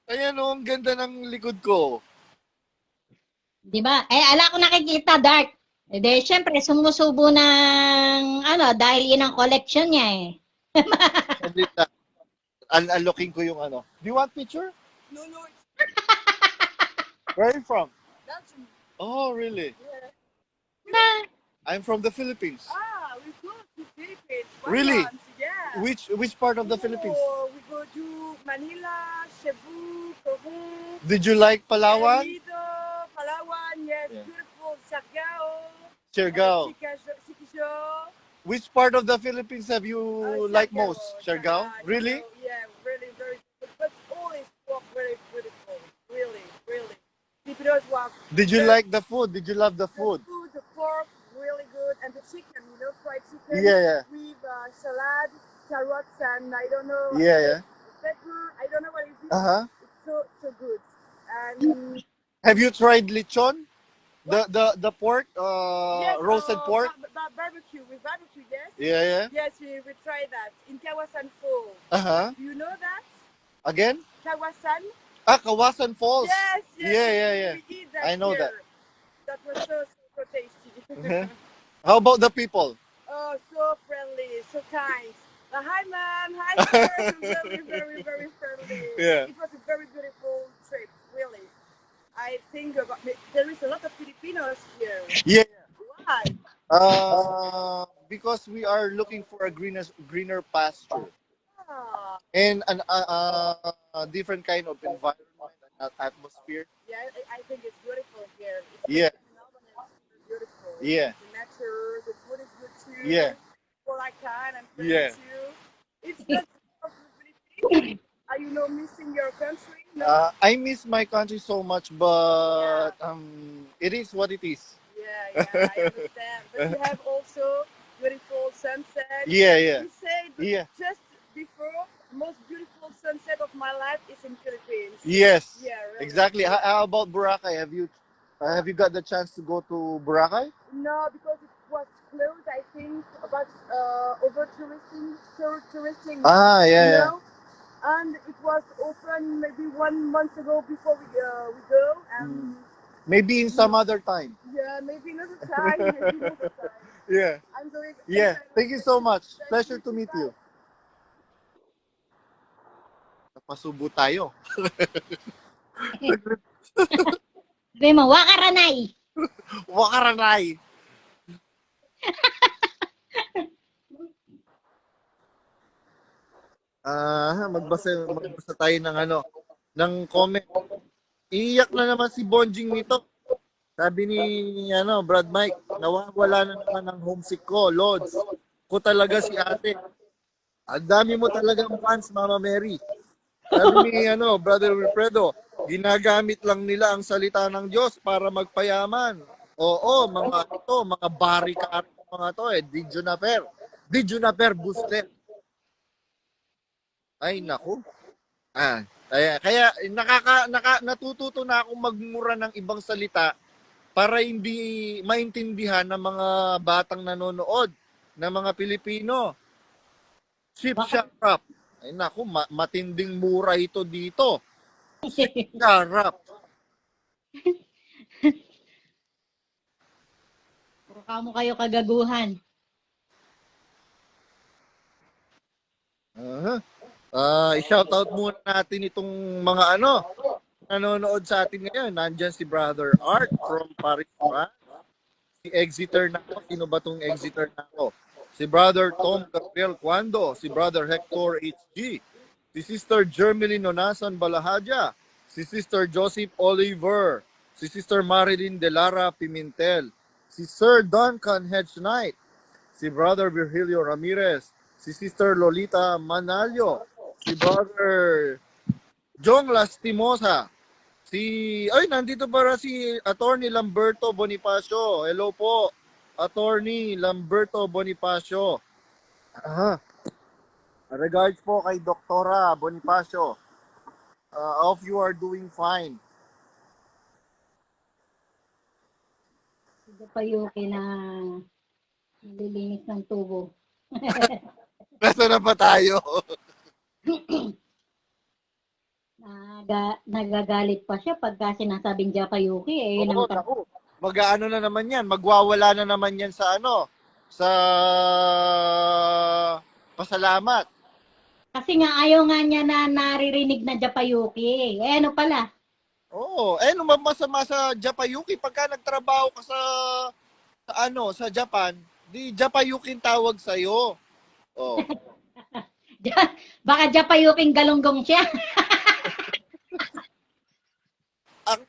Ayan, oh, ang ganda ng likod ko. Di ba? Ala ko nakikita, Dark. Eh, di, syempre, sumusubo ng, dahil yun ang collection niya eh. Saglit lang. Unlocking ko yung ano. Do you want picture? No, no, it's Where are you from? Belgium. Oh, really? Yeah. Na, I'm from the Philippines. We go to Philippines. Really? Once, yeah. Which part of the Philippines? We go to Manila, Cebu, Coron, Did you like Palawan? Lido, Palawan, yes, Yeah. beautiful, Siargao, Siargao. Siquijor. Which part of the Philippines have you like Siargao, most? Siargao? Really? Yeah, really, very good. But all is very beautiful. Really, really. Because Did you like the food? Did you love the food? The food, the pork, really good, and the chicken, fried chicken. Yeah, yeah. With salad, carrots, and I don't know. Yeah, yeah. Pepper, I don't know what it is. Uh-huh. It's so good. And Have you tried lechon? The pork, yes, roasted pork? Barbecue, with barbecue, yes? Yeah, yeah. Yes, we tried that in Kawasan Falls. Uh-huh. Do you know that? Again? Kawasan? Kawasan Falls. Yes, yes. Yeah. We eat that I know here. That was so tasty. Uh-huh. How about the people? Oh, so friendly, so kind. Hi, ma'am. Hi, sir. Very, very, very friendly. Yeah. It was a very beautiful trip, really. I think there is a lot of Filipinos here. Yeah. Why? Because we are looking for a greener pasture Ah, and a different kind of environment and atmosphere. yeah, I think it's beautiful here. Yeah. It's beautiful. Yeah. The nature, the food is good too. Yeah. People are kind and friendly Yeah. too. It's not so Philippines. Are you not missing your country? No. I miss my country so much, but it is what it is. Yeah, I understand. But you have also beautiful sunset. Yeah, yeah. You say Yeah. just before, most beautiful sunset of my life is in Philippines. Yes. Yeah, really. Exactly. How about Boracay? Have you got the chance to go to Boracay? No, because it was closed, I think, about over touristing. Ah, you yeah, know? And it was open maybe 1 month ago before we go. And Maybe in some other time. yeah, maybe another time. Maybe another time. Yeah. I'm very Yeah. excited. Thank you so much. Pleasure to meet you. Napasubo tayo. sabi mo, wakaranay. Wakaranay. Magbasa tayo ng comment. Iiyak na naman si Bonjing nito. Sabi ni Brad Mike, nawawala na naman ang homesick ko, Lods. Ko talaga si ate. Ang dami mo talagang fans, Mama Mary. Sabi ni Brother Wilfredo, ginagamit lang nila ang salita ng Diyos para magpayaman. Oo, mga barikar mga to Di Juniper Booster. Ay, naku. Kaya natututo na akong magmura ng ibang salita para hindi maintindihan ng mga batang nanonood, ng mga Pilipino. Ship sharap. Ay naku, matinding mura ito dito. Ship sharap. Puro kamo kayo kagaguhan. I-shoutout muna natin itong mga nanonood sa atin ngayon. Nandyan si Brother Art from Paris, France. Si Exeter na ako. Sino ba tong Exeter na ako? Si Brother Tom Gabriel Cuando. Si Brother Hector HG. Si Sister Germeline Nonasan Balahadja. Si Sister Joseph Oliver. Si Sister Marilyn Delara Pimentel. Si Sir Duncan Hedge Knight. Si Brother Virgilio Ramirez. Si Sister Lolita Manalio. Si Brother Jong Lastimosa. Nandito para si Attorney Lamberto Bonifacio. Hello po, Attorney Lamberto Bonifacio. Regards po kay Doktora Bonifacio. Hope you are doing fine. Hindi pa yuki na nililinis ng tubo. Nasa na pa tayo? Nagagalit pa siya pagka sinasabing Japayuki. Eh, yun Oo, ang naku. Mag-aano na naman yan. Magwawala na naman yan sa ano, sa pasalamat. kasi nga ayaw nga niya na naririnig na Japayuki. Eh, ano pala? Oo. Naman masama sa Japayuki pagka nagtrabaho ka sa Japan, di Japayuki tawag sa iyo. Oh. Baka Japayuking galunggong siya.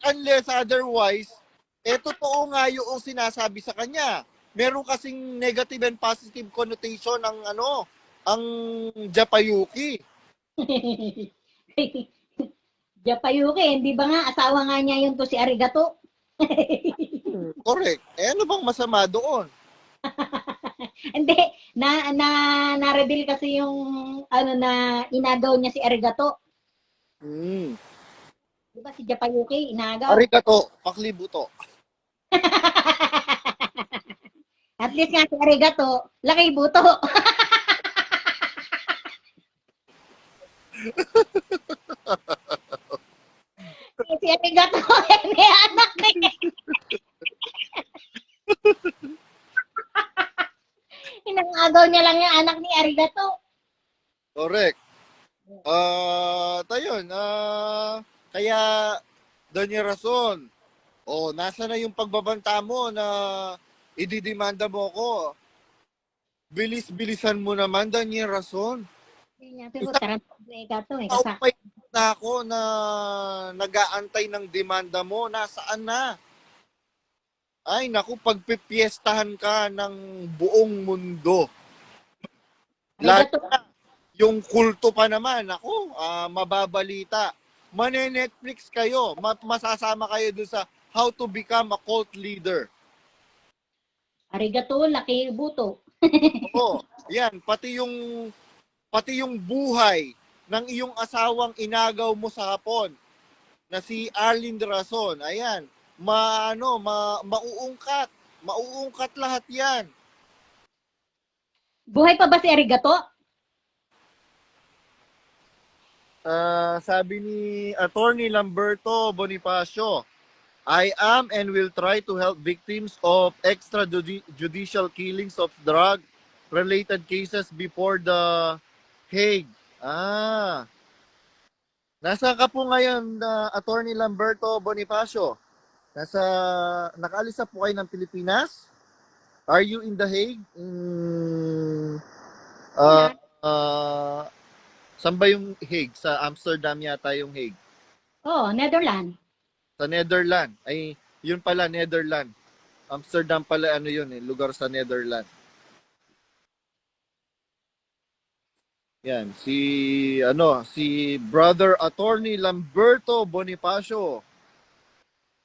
Unless otherwise, totoo nga yung sinasabi sa kanya. Meron kasing negative and positive connotation ang Japayuki. Japayuki, hindi ba nga asawa nga niya yun to si Arigato? Correct. Ano bang masama doon? Hindi, na-reveal kasi yung ano na inagaw niya si Arigato. Hmm. Di ba si Japayuki inagaw? Arigato, paklibuto. At least nga si Arigato, laki buto. Si Arigato, may anak na eh. Inangagaw niya lang yung anak ni Arigato. Correct. Tayon, kaya doon yung rason. Nasa na yung pagbabanta mo na ididimanda mo ko. Bilis-bilisan mo naman, doon yung rason. Siguro, tarantado to eh. Kasak. Kaupay na ako na nag-aantay ng demanda mo. Nasaan na? Ay, naku, pagpipiestahan ka ng buong mundo. Lahat Arigato. na. Yung kulto pa naman, ako, mababalita. Mane-Netflix kayo. Masasama kayo dun sa How to Become a Cult Leader. Arigato, laki buto. Oo, yan. Pati yung buhay ng iyong asawang inagaw mo sa hapon na si Arlene Rason. Ayan. Mauungkat. Mauungkat lahat yan. Buhay pa ba si Arigato? Sabi ni Attorney Lamberto Bonifacio, I am and will try to help victims of extrajudicial killings of drug-related cases before the Hague. Nasa ka po ngayon, Attorney Lamberto Bonifacio? Nakaalis na po kayo ng Pilipinas? Are you in the Hague? Saan ba yung Hague? Sa Amsterdam yata yung Hague. Oh, Netherlands. Sa Netherlands. Ay, yun pala, Netherlands. Amsterdam pala, lugar sa Netherlands. Yan, si Brother Attorney Lamberto Bonifacio.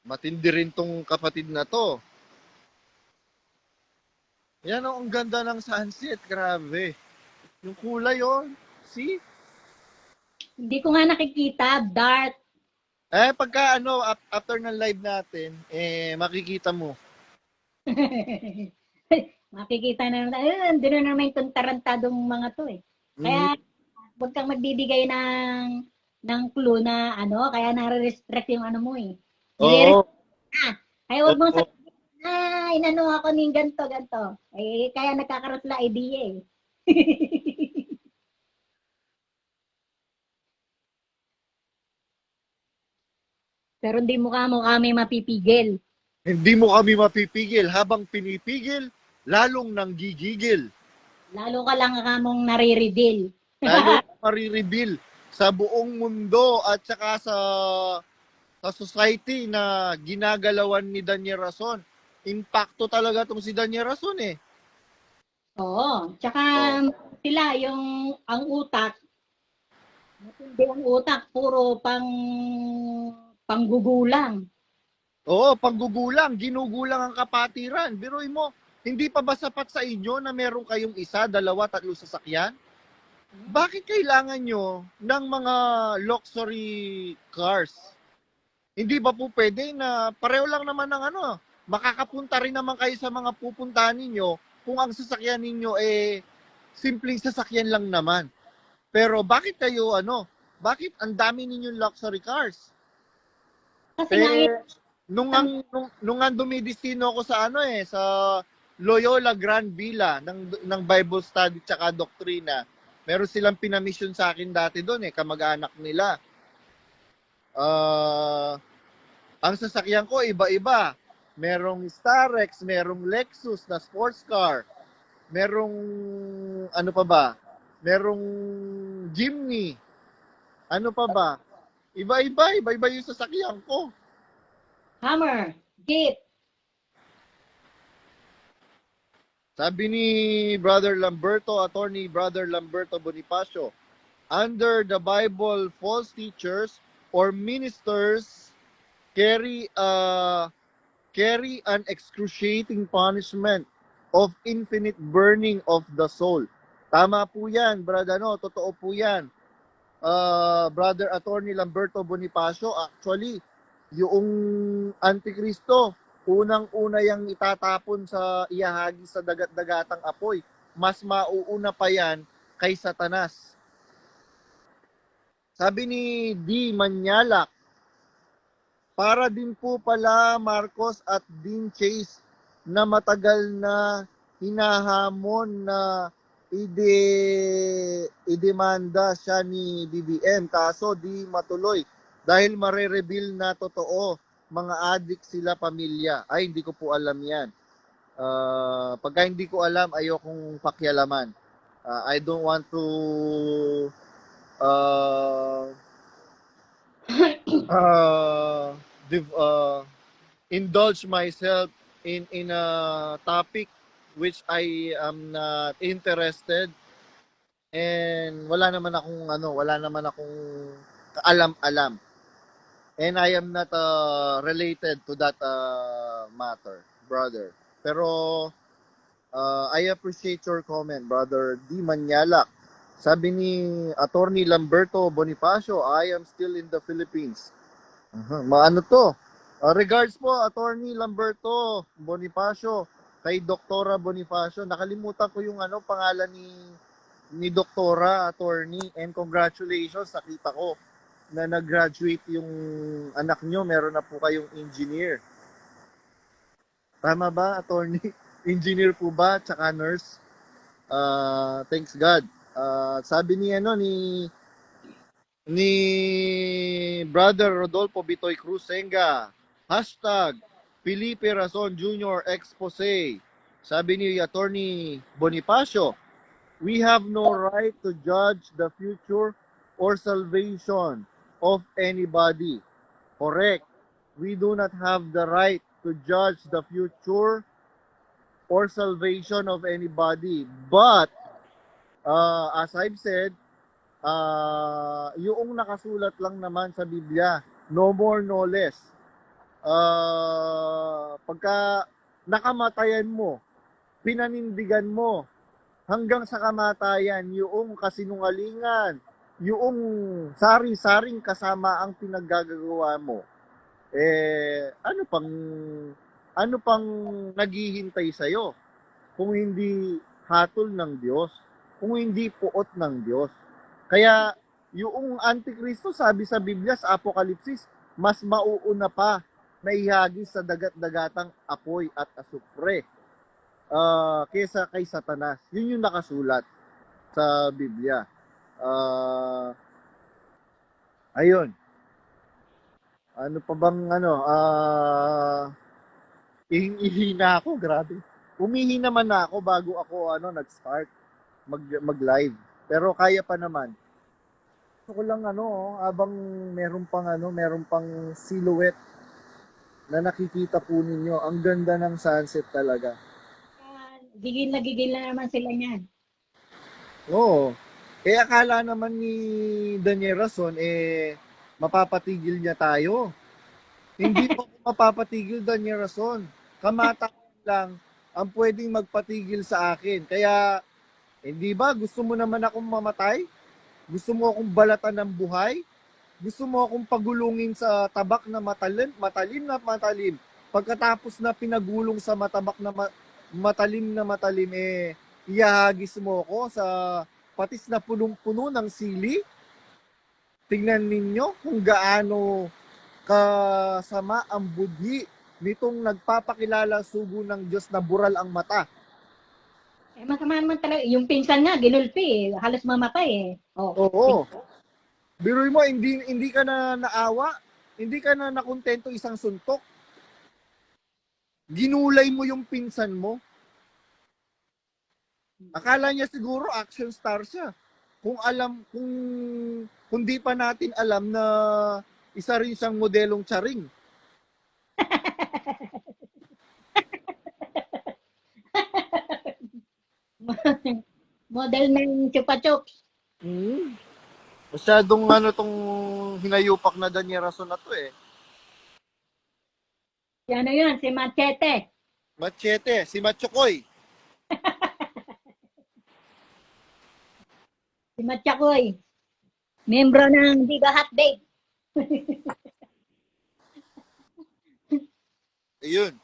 Matindi rin tong kapatid na to. Yan, ang ganda ng sunset, grabe. Yung kulay, see? Hindi ko nga nakikita, dark. Pagka after ng live natin, makikita mo. Makikita na naman. Doon na naman itong tarantadong mga to eh. Kaya, huwag kang magbibigay ng clue na kaya nare-restrict yung ano mo eh. Oo. Kaya huwag mong sabihin, inano ako ng ganto. Kaya nagkakaroon sila idea eh. Pero hindi mo kami mapipigil. Hindi mo kami mapipigil. Habang pinipigil, lalong nanggigigil. Lalo ka lang kamong nare-reveal. Lalo marireveal sa buong mundo at saka sa society na ginagalawan ni Daniel Rason. Impacto talaga tong si Daniel Rason eh. Oo. Tsaka sila, ang utak, matindi ang utak, puro panggugulang. Oo, panggugulang, ginugulang ang kapatiran. Biruin mo, hindi pa ba sapat sa inyo na meron kayong isa, dalawa, tatlo sasakyan? Bakit kailangan nyo ng mga luxury cars? Hindi ba po pwede na pareho lang naman ng makakapunta rin naman kayo sa mga pupuntahan ninyo kung ang sasakyan ninyo simpleng sasakyan lang naman. Pero bakit kayo bakit ang dami ninyong luxury cars? Kasi nga, Nung ang dumidestino ako sa sa Loyola Grand Villa ng Bible Study tsaka Doktrina, meron silang pinamisyon sa akin dati doon kamag-anak nila. Ang sasakyan ko iba-iba. Merong Starex, merong Lexus na sports car, merong ano pa ba? Merong Jimny. Ano pa ba? Iba-iba yung sasakyan ko. Hammer, Jeep. Sabi ni Attorney Brother Lamberto Bonifacio, under the Bible, false teachers or ministers carry an excruciating punishment of infinite burning of the soul. Tama po yan, brother, totoo po yan. Brother Attorney Lamberto Bonifacio, actually, yung Antikristo, unang-una yang itatapon sa ihahagi sa dagat-dagatang apoy. Mas mauuna pa yan kay Satanas. Sabi ni D. Manyalak, para din po pala Marcos at Dean Chase na matagal na hinahamon na idemanda siya ni BBM, kaso di matuloy dahil mare-reveal na totoo, mga adik sila pamilya. Ay, hindi ko po alam yan. Pagka hindi ko alam, ayokong pakialaman. I don't want to indulge myself in a topic which I am not interested, and wala naman akong kaalam-alam. And I am not related to that matter, brother. Pero I appreciate your comment, brother D. Manyalak. Sabi ni Attorney Lamberto Bonifacio, I am still in the Philippines. Maano to? Regards po, Attorney Lamberto Bonifacio, kay Doktora Bonifacio. Nakalimutan ko yung pangalan ni Doktora, Attorney, and congratulations, nakita ko na nag-graduate yung anak nyo, meron na po kayong engineer. Tama ba, Attorney? Engineer po ba, tsaka nurse? Thanks God. Sabi ni Brother Rodolfo Bitoy Cruz Senga, hashtag Felipe Razon Jr. Expose. Sabi ni Attorney Bonifacio, we have no right to judge the future or salvation of anybody. Correct. We do not have the right to judge the future or salvation of anybody. But, as I've said, yung nakasulat lang naman sa Biblia, no more, no less. Pagka nakamatayan mo, pinanindigan mo, hanggang sa kamatayan, yung kasinungalingan, yung sari-saring kasama ang pinaggagawa mo, ano pang naghihintay sa'yo kung hindi hatol ng Diyos, kung hindi puot ng Diyos. Kaya yung Antikristo, sabi sa Biblia, sa Apokalipsis, mas mauuna pa na ihagis sa dagat-dagatang apoy at asupre kesa kay Satanas. Yun yung nakasulat sa Biblia. Ayun. Ano pa bang ihi na ako, grabe. Umihi naman na ako bago ako nag-start mag-live. Pero kaya pa naman. Gusto ko lang habang meron pang silhouette na nakikita po ninyo. Ang ganda ng sunset talaga. Gigil na naman sila niyan. Oo. Akala naman ni Daniel Rason, mapapatigil niya tayo. Hindi po mapapatigil, Daniel Rason. Kamatayan lang ang pwedeng magpatigil sa akin. Kaya, hindi ba, gusto mo naman akong mamatay? Gusto mo akong balatan ng buhay? Gusto mo akong pagulungin sa tabak na matalim? Pagkatapos na pinagulong sa matalim na matalim, ihahagis mo ako sa patis na punong-puno ng sili? tingnan ninyo kung gaano kasama ang budhi nitong nagpapakilala sugo ng Diyos na bural ang mata. Masama naman talaga. Yung pinsan nga, ginulpi eh. Halos mamatay eh. Oh. Oo. Biruin mo, hindi ka na naawa, hindi ka na nakontento isang suntok. Ginulay mo yung pinsan mo. Akala niya siguro action star siya. Kung di pa natin alam na isa rin siyang modelong charing. Model ng Chupa Chups. Hmm. Masyadong tong hinayupak na Daniel Rason na to eh. Si ano yun? Si Machete. Machete, si Machokoy. Si Machakoy. Membro ng Diga Hot Babe. Ayun.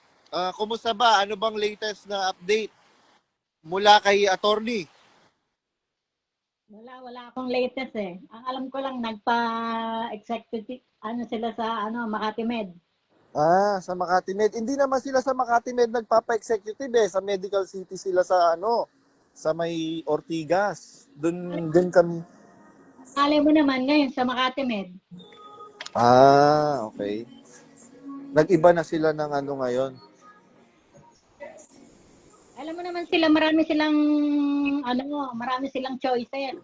Kumusta ba? Ano bang latest na update mula kay attorney? Wala akong latest eh. Ang alam ko lang nagpa-executive sila sa Makati Med. Sa Makati Med. Hindi naman sila sa Makati Med nagpapa-executive eh. Sa Medical City sila sa may Ortigas. Doon kami. Alay mo naman ngayon sa Makati Med. Okay. Nag-iba na sila ng ngayon. Alam mo naman sila, marami silang choices.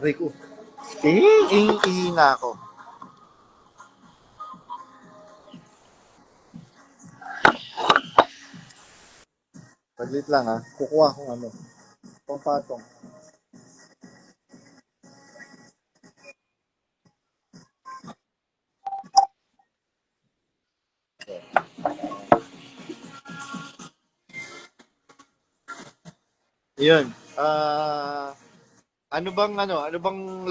Rico. Ihinga ako. Saglit lang kukuha kong pampatong. Yun. Ano bang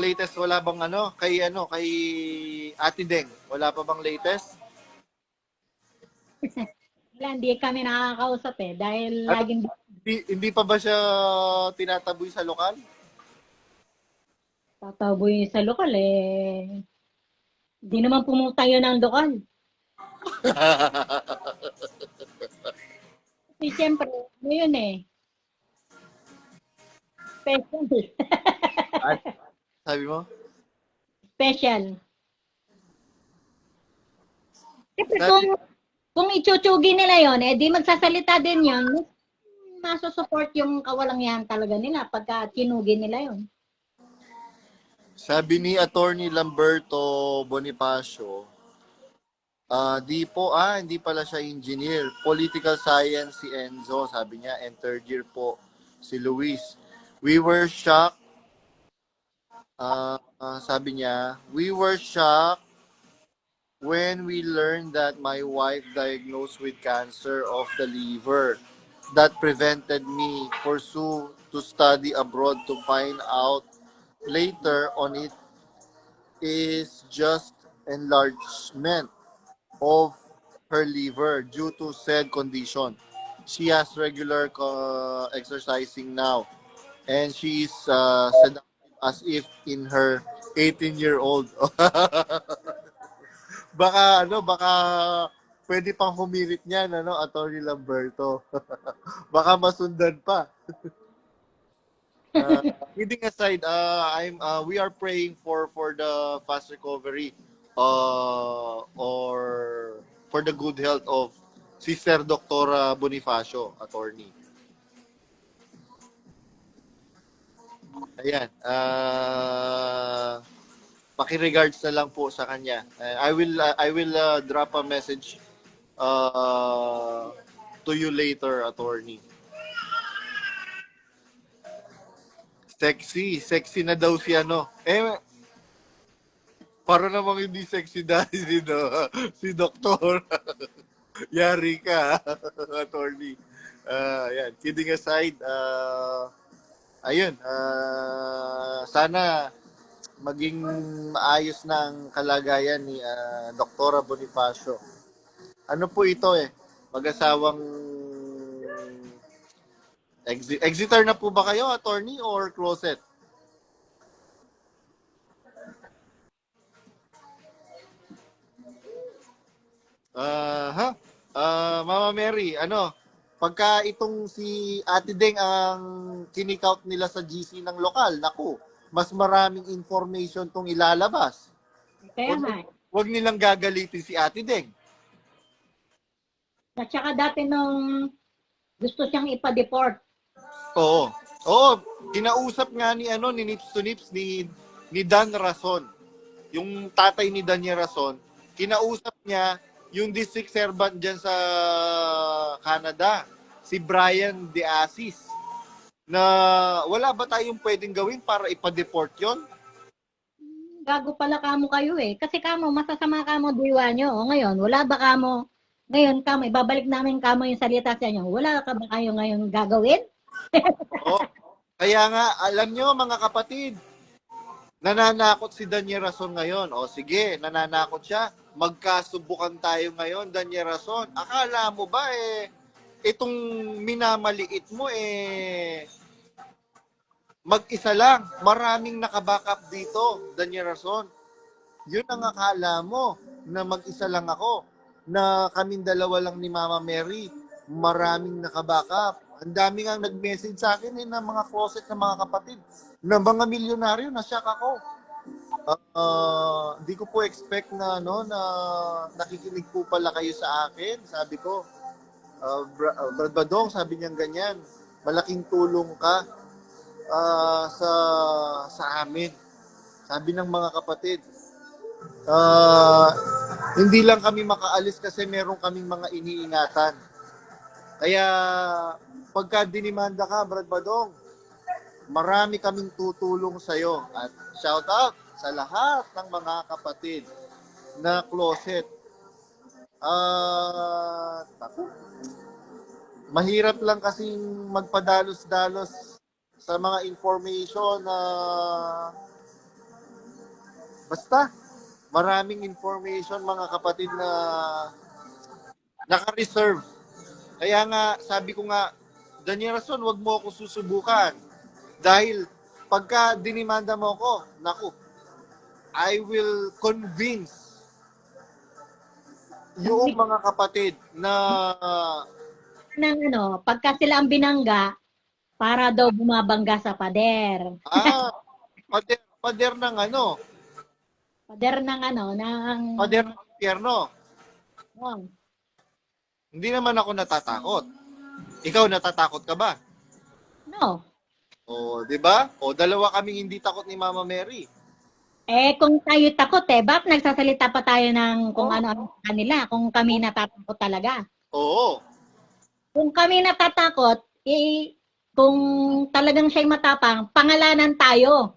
latest? Wala bang kay Ate Deng? Wala pa bang latest? Wala, hindi kami nakakausap eh. Dahil Ano? laging Hindi pa ba siya tinataboy sa lokal? tataboy sa lokal eh. Hindi naman pumunta yun ang lokal. Kasi siyempre, yun eh. Special. Sabi mo? Special. Siyempre Sabi- kung ichuchugi nila yon di magsasalita din yon, masusupport yung kawalangian talaga nila pagka kinugi nila yon. Sabi ni Attorney Lamberto Bonifacio, hindi pala siya engineer. Political science si Enzo, sabi niya, and third year po si Luis. We were shocked, sabi niya, we were shocked when we learned that my wife diagnosed with cancer of the liver. That prevented me pursue to study abroad to find out later on it is just enlargement of her liver due to said condition. She has regular exercising now, and she is sedated as if in her 18-year-old. baka pwede pang humirit niyan, Attorney Lamberto. Baka masundan pa. Kidding aside, we are praying for the fast recovery or for the good health of Sister Doctora Bonifacio, attorney. Ayan. Paki-regards na lang po sa kanya. I will drop a message to you later, attorney. Sexy na daw si para namang hindi sexy dahil si doktor. Yari ka, attorney. Yan. Kidding aside, ayun, sana maging maayos ng kalagayan ni Doktora Bonifacio. Ano po ito mag-asawang Exeter na po ba kayo, attorney, or closet? Mama Mary, pagka itong si Ate Deng ang kinikout nila sa GC ng lokal, naku, mas maraming information tong ilalabas. Kaya nga. Huwag nilang gagalitin si Ate Deng. At saka dati nung gusto siyang ipa-deport. Oo. Oo, kinausap nga ni Nips to Nips ni Dan Rason. Yung tatay ni Daniel Rason, kinausap niya yung district servant diyan sa Canada, si Brian De Assis, na wala ba tayong pwedeng gawin para ipa-deport 'yon? Gago pala kamo kayo eh. Kasi kamo, masasama kamo diwa nyo. O ngayon, wala ba kamo? Ngayon kamo, ibabalik namin kamo yung salita sa inyo. Wala ka ba kayo ngayon gagawin? Oo. Kaya nga, alam nyo mga kapatid, nananakot si Daniel Rason ngayon. O sige, nananakot siya. Magkasubukan tayo ngayon, Daniel Rason. Akala mo ba itong minamaliit mo mag-isa lang. Maraming nakabackup dito, Daniel Rason. Yun ang akala mo na mag-isa lang ako. Na kaming dalawa lang ni Mama Mary. Maraming nakabackup. Ang dami nga nag-message sa akin ng mga closet ng mga kapatid. Na mga milyonaryo, na-shock ako. Di ko po expect na nakikinig po pala kayo sa akin. Sabi ko, Brad Badong, sabi niya ganyan, malaking tulong ka sa amin. Sabi ng mga kapatid. Hindi lang kami makaalis kasi meron kaming mga iniingatan. Kaya pagka dinimanda ka, Brad Badong, marami kaming tutulong sa'yo. At shout out sa lahat ng mga kapatid na closet. Mahirap lang kasing magpadalos-dalos sa mga information na basta maraming information mga kapatid na naka-reserve. Kaya nga, sabi ko nga, Daniel Rason, wag mo ako susubukan. Dahil pagka dinimanda mo ako, naku, I will convince yung mga kapatid na pagka sila ang binangga, para daw bumabangga sa pader. pader ng Pader ng pader ng impyerno. Oh. Hindi naman ako natatakot. Ikaw natatakot ka ba? No. O, 'di ba? O, dalawa kaming hindi takot ni Mama Mary. Kung tayo takot bakit nagsasalita pa tayo ng kung ano sa kanila, kung kami natatakot talaga? Oo. Kung kami natatakot, kung talagang siya'y matapang, pangalanan tayo.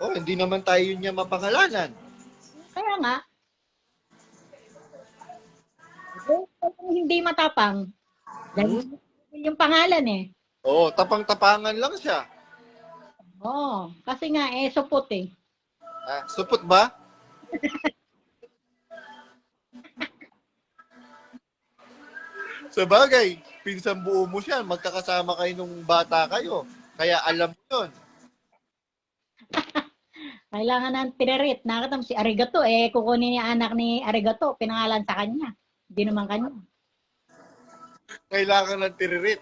Oh, hindi naman tayo niya mapangalanan. Kaya nga, kung hindi matapang, dahil yung pangalan Oo, tapang-tapangan lang siya. Oo, kasi nga supot Supot ba? Sabagay, pinsan buo mo siya, magkakasama kayo nung bata kayo. Kaya alam mo yun. Kailangan ng tinirit. Nakita mo si Arigato, kukunin niya anak ni Arigato, pinangalan sa kanya. Hindi naman kanya. Kailangan ng tiririt.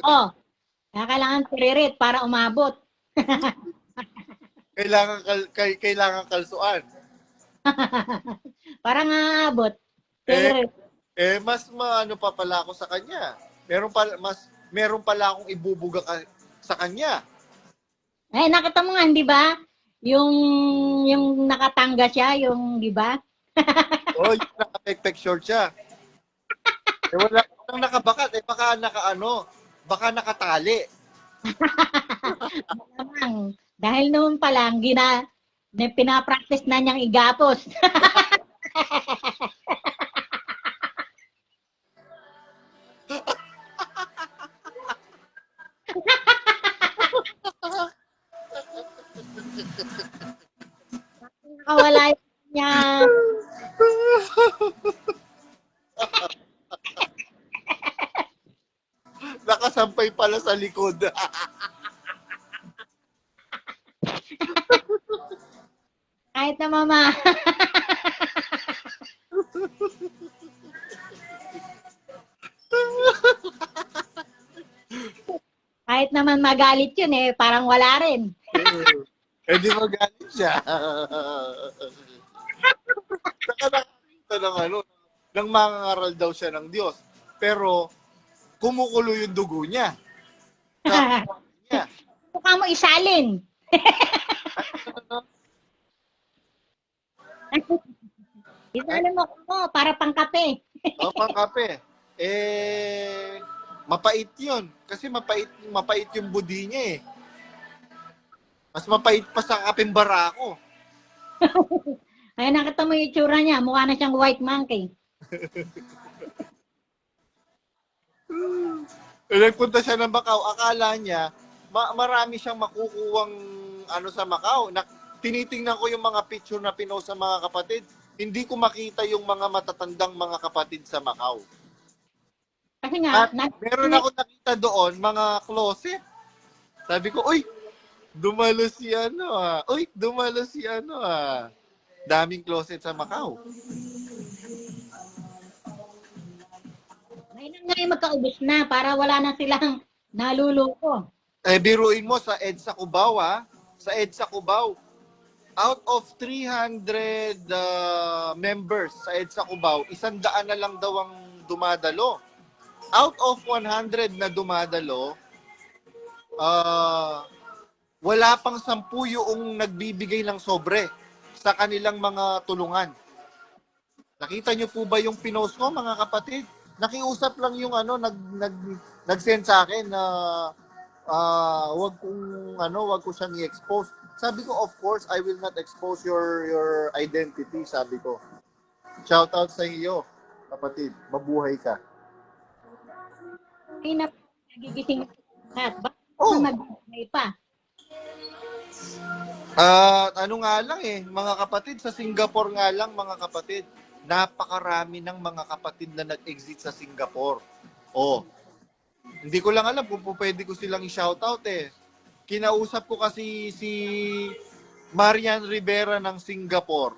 Oo. Kailangan tiririt para umabot. Kailangan kalsuan. Para nga abot. Tiririt. Mas maano pa pala ako sa kanya. Meron pala akong ibubuga sa kanya. Nakita mo nga, di ba? Yung nakatangga siya, di ba? Oh, yung naka-pek short siya. Wala nang nakabakat, baka nakatali. Dahil noon pa lang, pinapractice na niyang igapos. Nakawala niya. Nakasampay pala sa likod. Kahit na mama. Kahit naman magalit yun eh, parang wala rin. Eh di magalit siya. Saka nakakita ng ng mangangaral daw siya ng Diyos. Pero, kumukulo yung dugo niya. Sa niya. Mukha mo isalin. Isalin mo para pang kape. O, pang kape. Mapait yun. Kasi mapait yung budi niya eh. Mas mapait pa sa kapeng barako. Ay, nakita mo yung itsura niya. Mukha na siyang white monkey. Nagpunta siya ng Macau. Akala niya, marami siyang makukuwang sa Macau. Tinitingnan ko yung mga picture na pinost sa mga kapatid. Hindi ko makita yung mga matatandang mga kapatid sa Macau. Kasi nga, At meron ako nakita doon, mga closet. Sabi ko, uy, dumalo si Uy, dumalo si Daming closet sa Macau. ngayon nga yung magkaubos na para wala na silang naluluko. Biruin mo sa EDSA Cubao, sa EDSA Cubao, out of 300 members sa EDSA Cubao, 100 na lang daw ang dumadalo. Out of 100 na dumadalo, wala pang 10 yung nagbibigay ng sobre sa kanilang mga tulungan. Nakita niyo po ba yung pinost ko, mga kapatid? Nakiusap lang yung nag-send sa akin na wag ko siyang i-expose. Sabi ko, of course, I will not expose your identity, sabi ko. Shout out sa iyo, kapatid. Mabuhay ka. Ay, nagigising lahat. Bakit magbibigay pa? Nga lang mga kapatid, sa Singapore nga lang, mga kapatid, napakarami ng mga kapatid na nag-exit sa Singapore. Hindi ko lang alam kung pwede ko silang i-shoutout Kinausap ko kasi si Marian Rivera ng Singapore.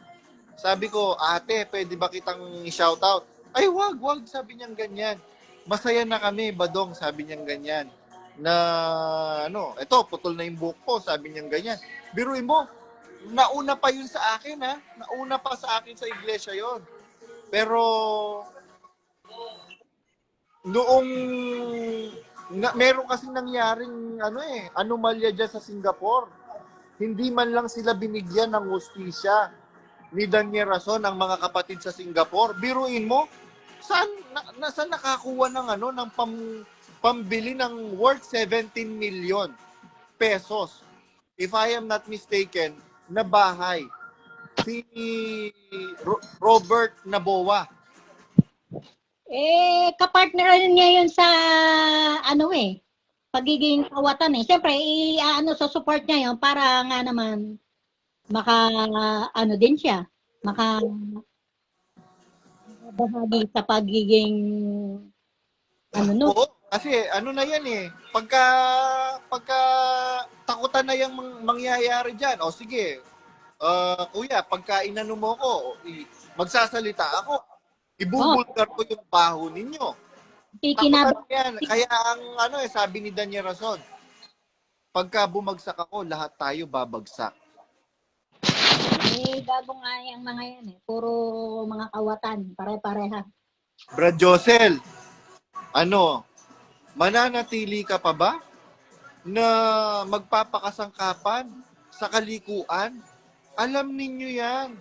Sabi ko, ate, pwede ba kitang i-shoutout? Ay, wag, sabi niyang ganyan. Masaya na kami, Badong, sabi niyang ganyan. Na, eto, putol na yung buhok ko, sabi niyang ganyan. Biruin mo, nauna pa yun sa akin, Nauna pa sa akin sa iglesia yon. Pero, noong, meron kasing nangyaring, anomalya dyan sa Singapore. Hindi man lang sila binigyan ng hustisya ni Daniel Rason, ang mga kapatid sa Singapore. Biruin mo, saan nakakuha ng pambili ng worth 17 million pesos, if I am not mistaken, na bahay. Si Robert Naboa. Kapartneran niya yun sa, pagiging kawatan Siyempre, support niya yun para nga naman, din siya, bahagi sa pagiging, Oo, kasi na yan pagka takutan na yung mangyayari dyan, sige, kuya, pagka inano mo ko, magsasalita ako, ibubulgar ko yung baho ninyo. Takutan yan. Kaya ang sabi ni Daniel Rason, pagka bumagsak ako, lahat tayo babagsak. Gago nga yung mga yan puro mga kawatan, pare-pareha. Brad Josel, mananatili ka pa ba na magpapakasangkapan sa kalikuan? Alam ninyo yan.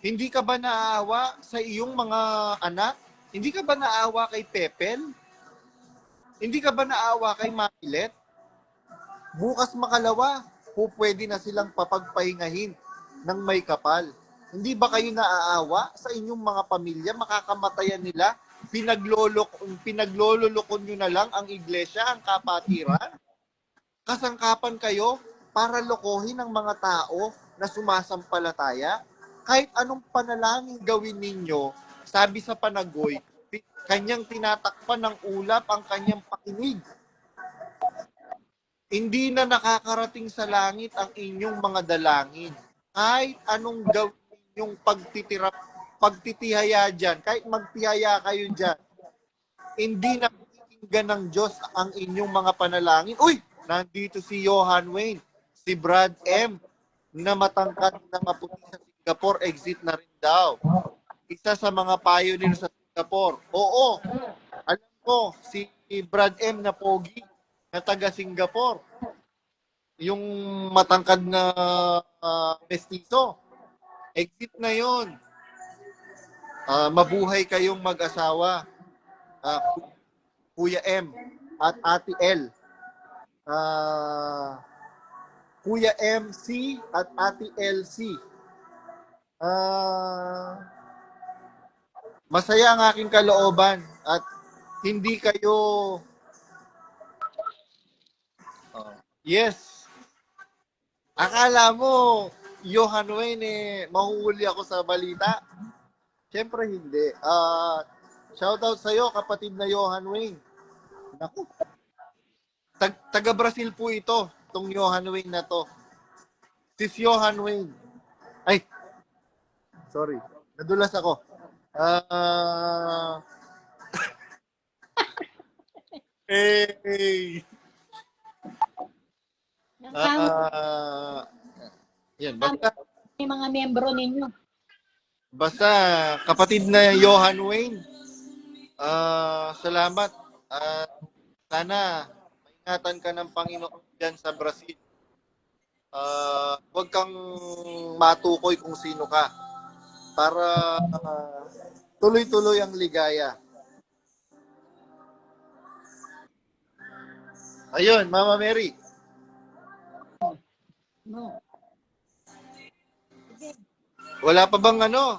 Hindi ka ba naawa sa iyong mga anak? Hindi ka ba naawa kay Pepel? Hindi ka ba naawa kay Makilet? Bukas makalawa, pwede na silang papagpahingahin ng may kapal. Hindi ba kayo naaawa sa inyong mga pamilya? Makakamatayan nila? Pinaglololokon nyo na lang ang iglesia, ang kapatiran? Kasangkapan kayo para lokohin ang mga tao na sumasampalataya? Kahit anong panalangin gawin ninyo, sabi sa Panagoy, kanyang tinatakpan ng ulap ang kanyang pakinig. Hindi na nakakarating sa langit ang inyong mga dalangin. Kahit anong gawin ninyong pagtitihaya dyan, kahit magtihaya kayo dyan, hindi na pakinggan ng Diyos ang inyong mga panalangin. Uy, nandito si Johan Wayne, si Brad M, na matangkad na maputi sa Singapore, exit na rin daw. Isa sa mga pioneer sa Singapore. Oo, alam ko, si Brad M na pogi, na taga Singapore. Yung matangkad na mestizo. Exit na yon. Mabuhay kayong mag-asawa. Kuya M at Ate L. Kuya MC at Ate LC. Masaya ang aking kalooban at hindi kayo yes. Akala mo Johan Wayne mahuhuli ako sa balita? Siyempre hindi. Shoutout sa iyo kapatid na Johan Wayne. Naku. Taga Brazil po ito, tong Johan Wayne na to. Sis Johan Wayne. Ay, sorry. Nadulas ako. Hey. Yan, basta Yung mga membro ninyo. basta kapatid na Johan Wayne. Salamat. Sana maingatan ka ng Panginoon dyan sa Brazil. Huwag kang matukoy kung sino ka para tuloy-tuloy ang ligaya. Ayun, Mama Mary. No. Wala pa bang ano?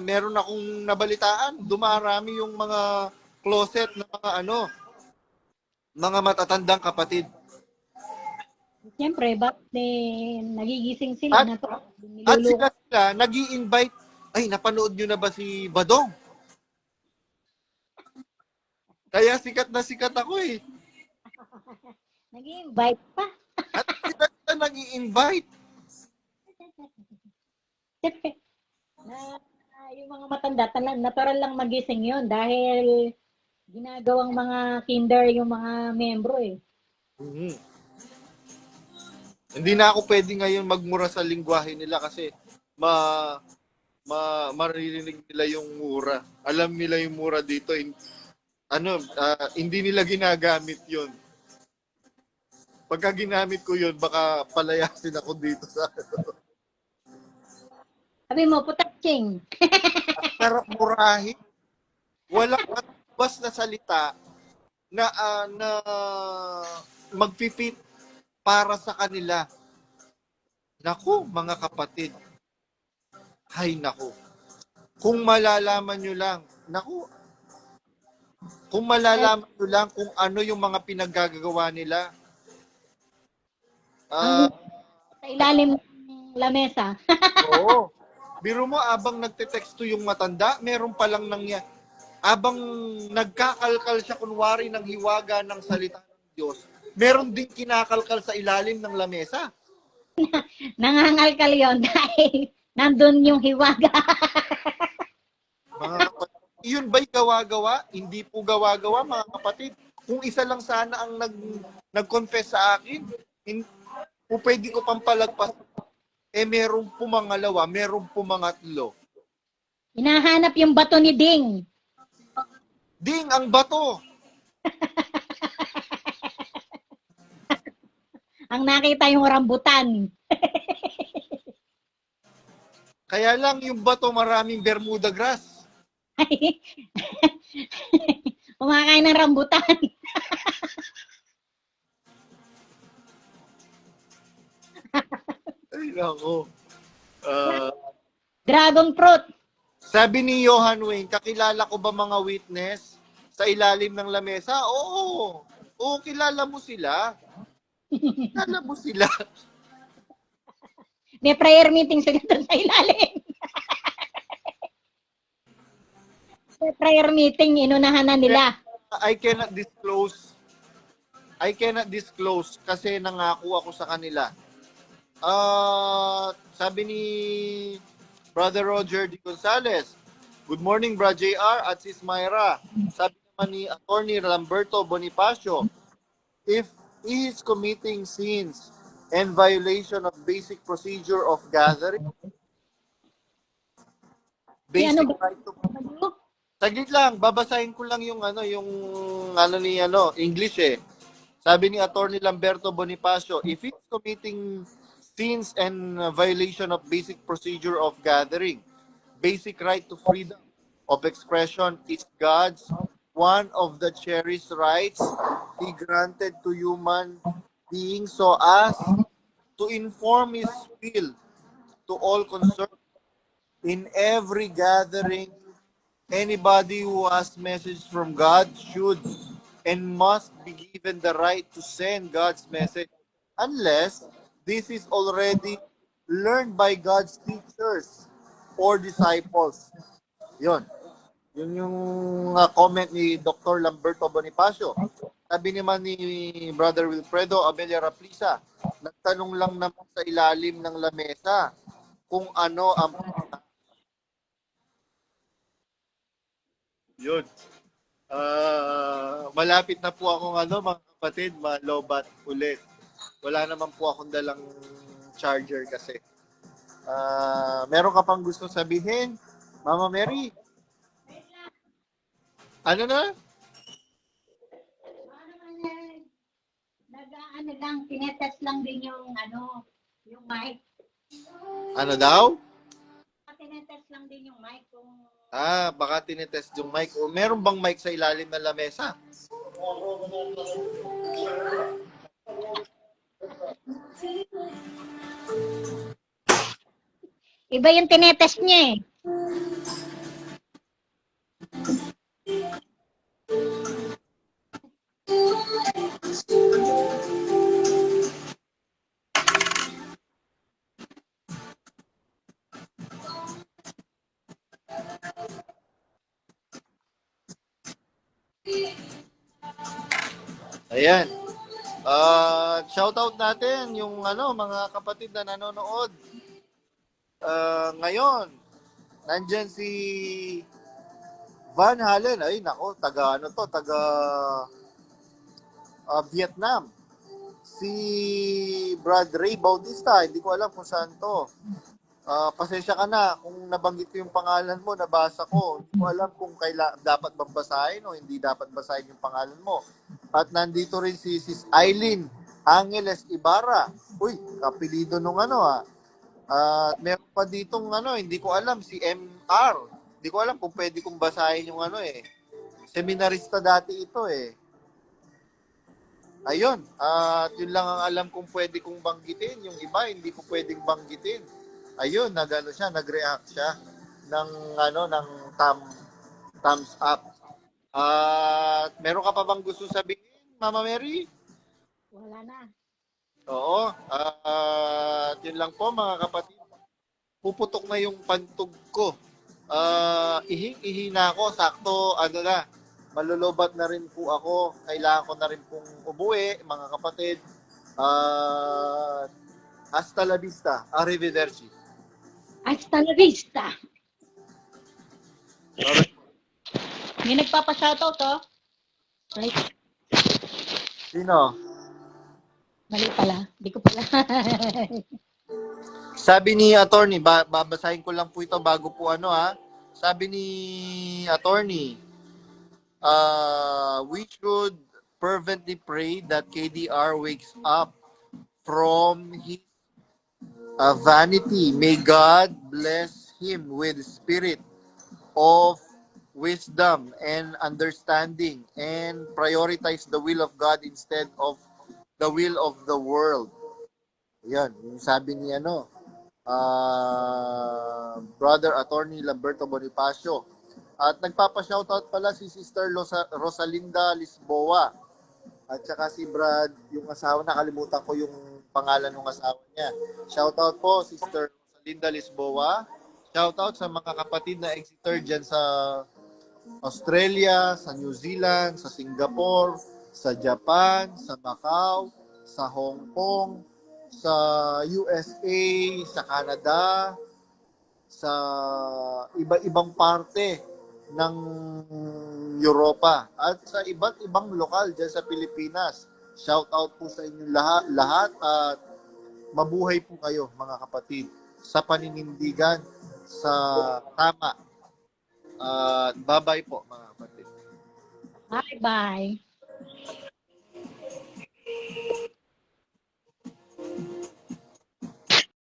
Meron akong nabalitaan. Dumarami yung mga closet na mga matatandang kapatid. Siyempre, ba't nagigising sila At- na to? At sila nag-i-invite. Ay, napanood nyo na ba si Badong? Kaya sikat na sikat ako eh. Nag-invite pa. At sila nag-i-invite. Na yung mga matanda, natural lang magising yun dahil ginagawang mga kinder yung mga membro eh. Mhm. Hindi na ako pwede ngayon magmura sa lingwahe nila kasi maririnig nila yung mura. Alam nila yung mura dito. Hindi nila ginagamit yun. Pagka ginamit ko yun, baka palayasin ako dito sa Sabi mo, putaching. sarap murahin. Walang matubas na salita na magpipit para sa kanila. Naku, mga kapatid. Hay naku. Kung malalaman nyo lang, kung malalaman nyo lang kung ano yung mga pinaggagawa nila. Sa ilalim ng lamesa. Oo. Biro mo, abang nagte-texto yung matanda, meron palang abang nagkakalkal siya kunwari ng hiwaga ng salita ng Diyos, meron din kinakalkal sa ilalim ng lamesa. Nangangalkal yun dahil nandun yung hiwaga. Mga kapatid, yun ba'y gawa-gawa? Hindi po gawa-gawa, mga kapatid. Kung isa lang sana ang nag-confess sa akin, kung pwede ko pang palagpas, merong pumangalawa, merong pumangatlo. Hinahanap yung bato ni Ding. Ding, ang bato! Ang nakita yung rambutan. Kaya lang yung bato maraming Bermuda grass. Kumakain ng rambutan. Ay, nako. Dragon fruit. Sabi ni Johan Wayne, kakilala ko ba mga witness sa ilalim ng lamesa? Oo. Oo, kilala mo sila. Kilala mo sila. May prayer meeting sila doon sa ilalim. May prayer meeting, inunahan na nila. I cannot disclose kasi nangako ako sa kanila. Sabi ni Brother Roger D. Gonzales, good morning, Bra JR at Sis Myra. Sabi naman ni Attorney Lamberto Bonifacio, if is committing sins and violation of basic procedure of gathering, Si ano basic ba? right to... Saglit lang, babasahin ko lang yung English eh. Sabi ni Attorney Lamberto Bonifacio, if he's committing sins and violation of basic procedure of gathering, basic right to freedom of expression is God's one of the cherished rights He granted to human beings so as to inform His will to all concerned in every gathering. Anybody who has message from God should and must be given the right to send God's message unless this is already learned by God's teachers or disciples. Yun. Yun yung comment ni Dr. Lamberto Bonifacio. Sabi naman ni Brother Wilfredo Amelia Raplisa, nagtanong lang naman sa ilalim ng lamesa kung ano ang... Yun. Malapit na po akong mga kapatid, malobat ulit. Wala naman po akong dalang charger kasi. Meron ka pang gusto sabihin, Mama Mary? Ano na? Ano lang, tinetest lang din yung yung mic. Ano daw? Tinetest lang din yung mic kung Baka tinetest yung mic. O, meron bang mic sa ilalim ng lamesa? iba yung tinetest niya eh. Ayan. Shoutout natin yung mga kapatid na nanonood. Ngayon, nandyan si Van Halen. Ay, nako, taga Vietnam. Si Brad Ray Bautista, hindi ko alam kung saan to. Pasensya ka na kung nabanggit ko yung pangalan mo, nabasa ko. Hindi ko alam kung dapat bang basahin o hindi dapat basahin yung pangalan mo. At nandito rin si Sis Eileen Angeles Ibarra. Uy, kapilido nung meron pa ditong hindi ko alam, si MR. Hindi ko alam kung pwede kong basahin yung Seminarista dati ito eh. Ayun, yun lang ang alam kong pwede kong banggitin. Yung iba, hindi ko pwedeng banggitin. Ayun, nag-react siya ng thumbs up. Meron ka pa bang gusto sabihin, Mama Mary? Wala na. Oo. Yun lang po, mga kapatid. Puputok na yung pantog ko. Ihing-ihi na ako. Sakto, malulubat na rin po ako. Kailangan ko na rin pong umuwi, mga kapatid. Hasta la vista. Arrivederci. Hasta la vista. Alright. May nagpapa-shoutout Right. Sino? Mali pala. Hindi ko pala. Sabi ni attorney, babasahin ko lang po ito bago po Sabi ni attorney, we should fervently pray that KDR wakes up from his vanity. May God bless him with spirit of wisdom and understanding and prioritize the will of God instead of the will of the world. Yan, yung sabi ni Brother Attorney Lamberto Bonifacio. At nagpapa-shoutout pala si Sister Rosalinda Lisboa. At saka si Brad, yung asawa, nakalimutan ko yung pangalan ng asawa niya. Shoutout po, Sister Rosalinda Lisboa. Shoutout sa mga kapatid na Exeter dyan sa Australia, sa New Zealand, sa Singapore, sa Japan, sa Macau, sa Hong Kong, sa USA, sa Canada, sa iba-ibang parte ng Europa at sa iba't ibang lokal dyan sa Pilipinas. Shout out po sa inyong lahat at mabuhay po kayo mga kapatid sa paninindigan sa tama. Bye-bye po mga kapatid. Bye-bye.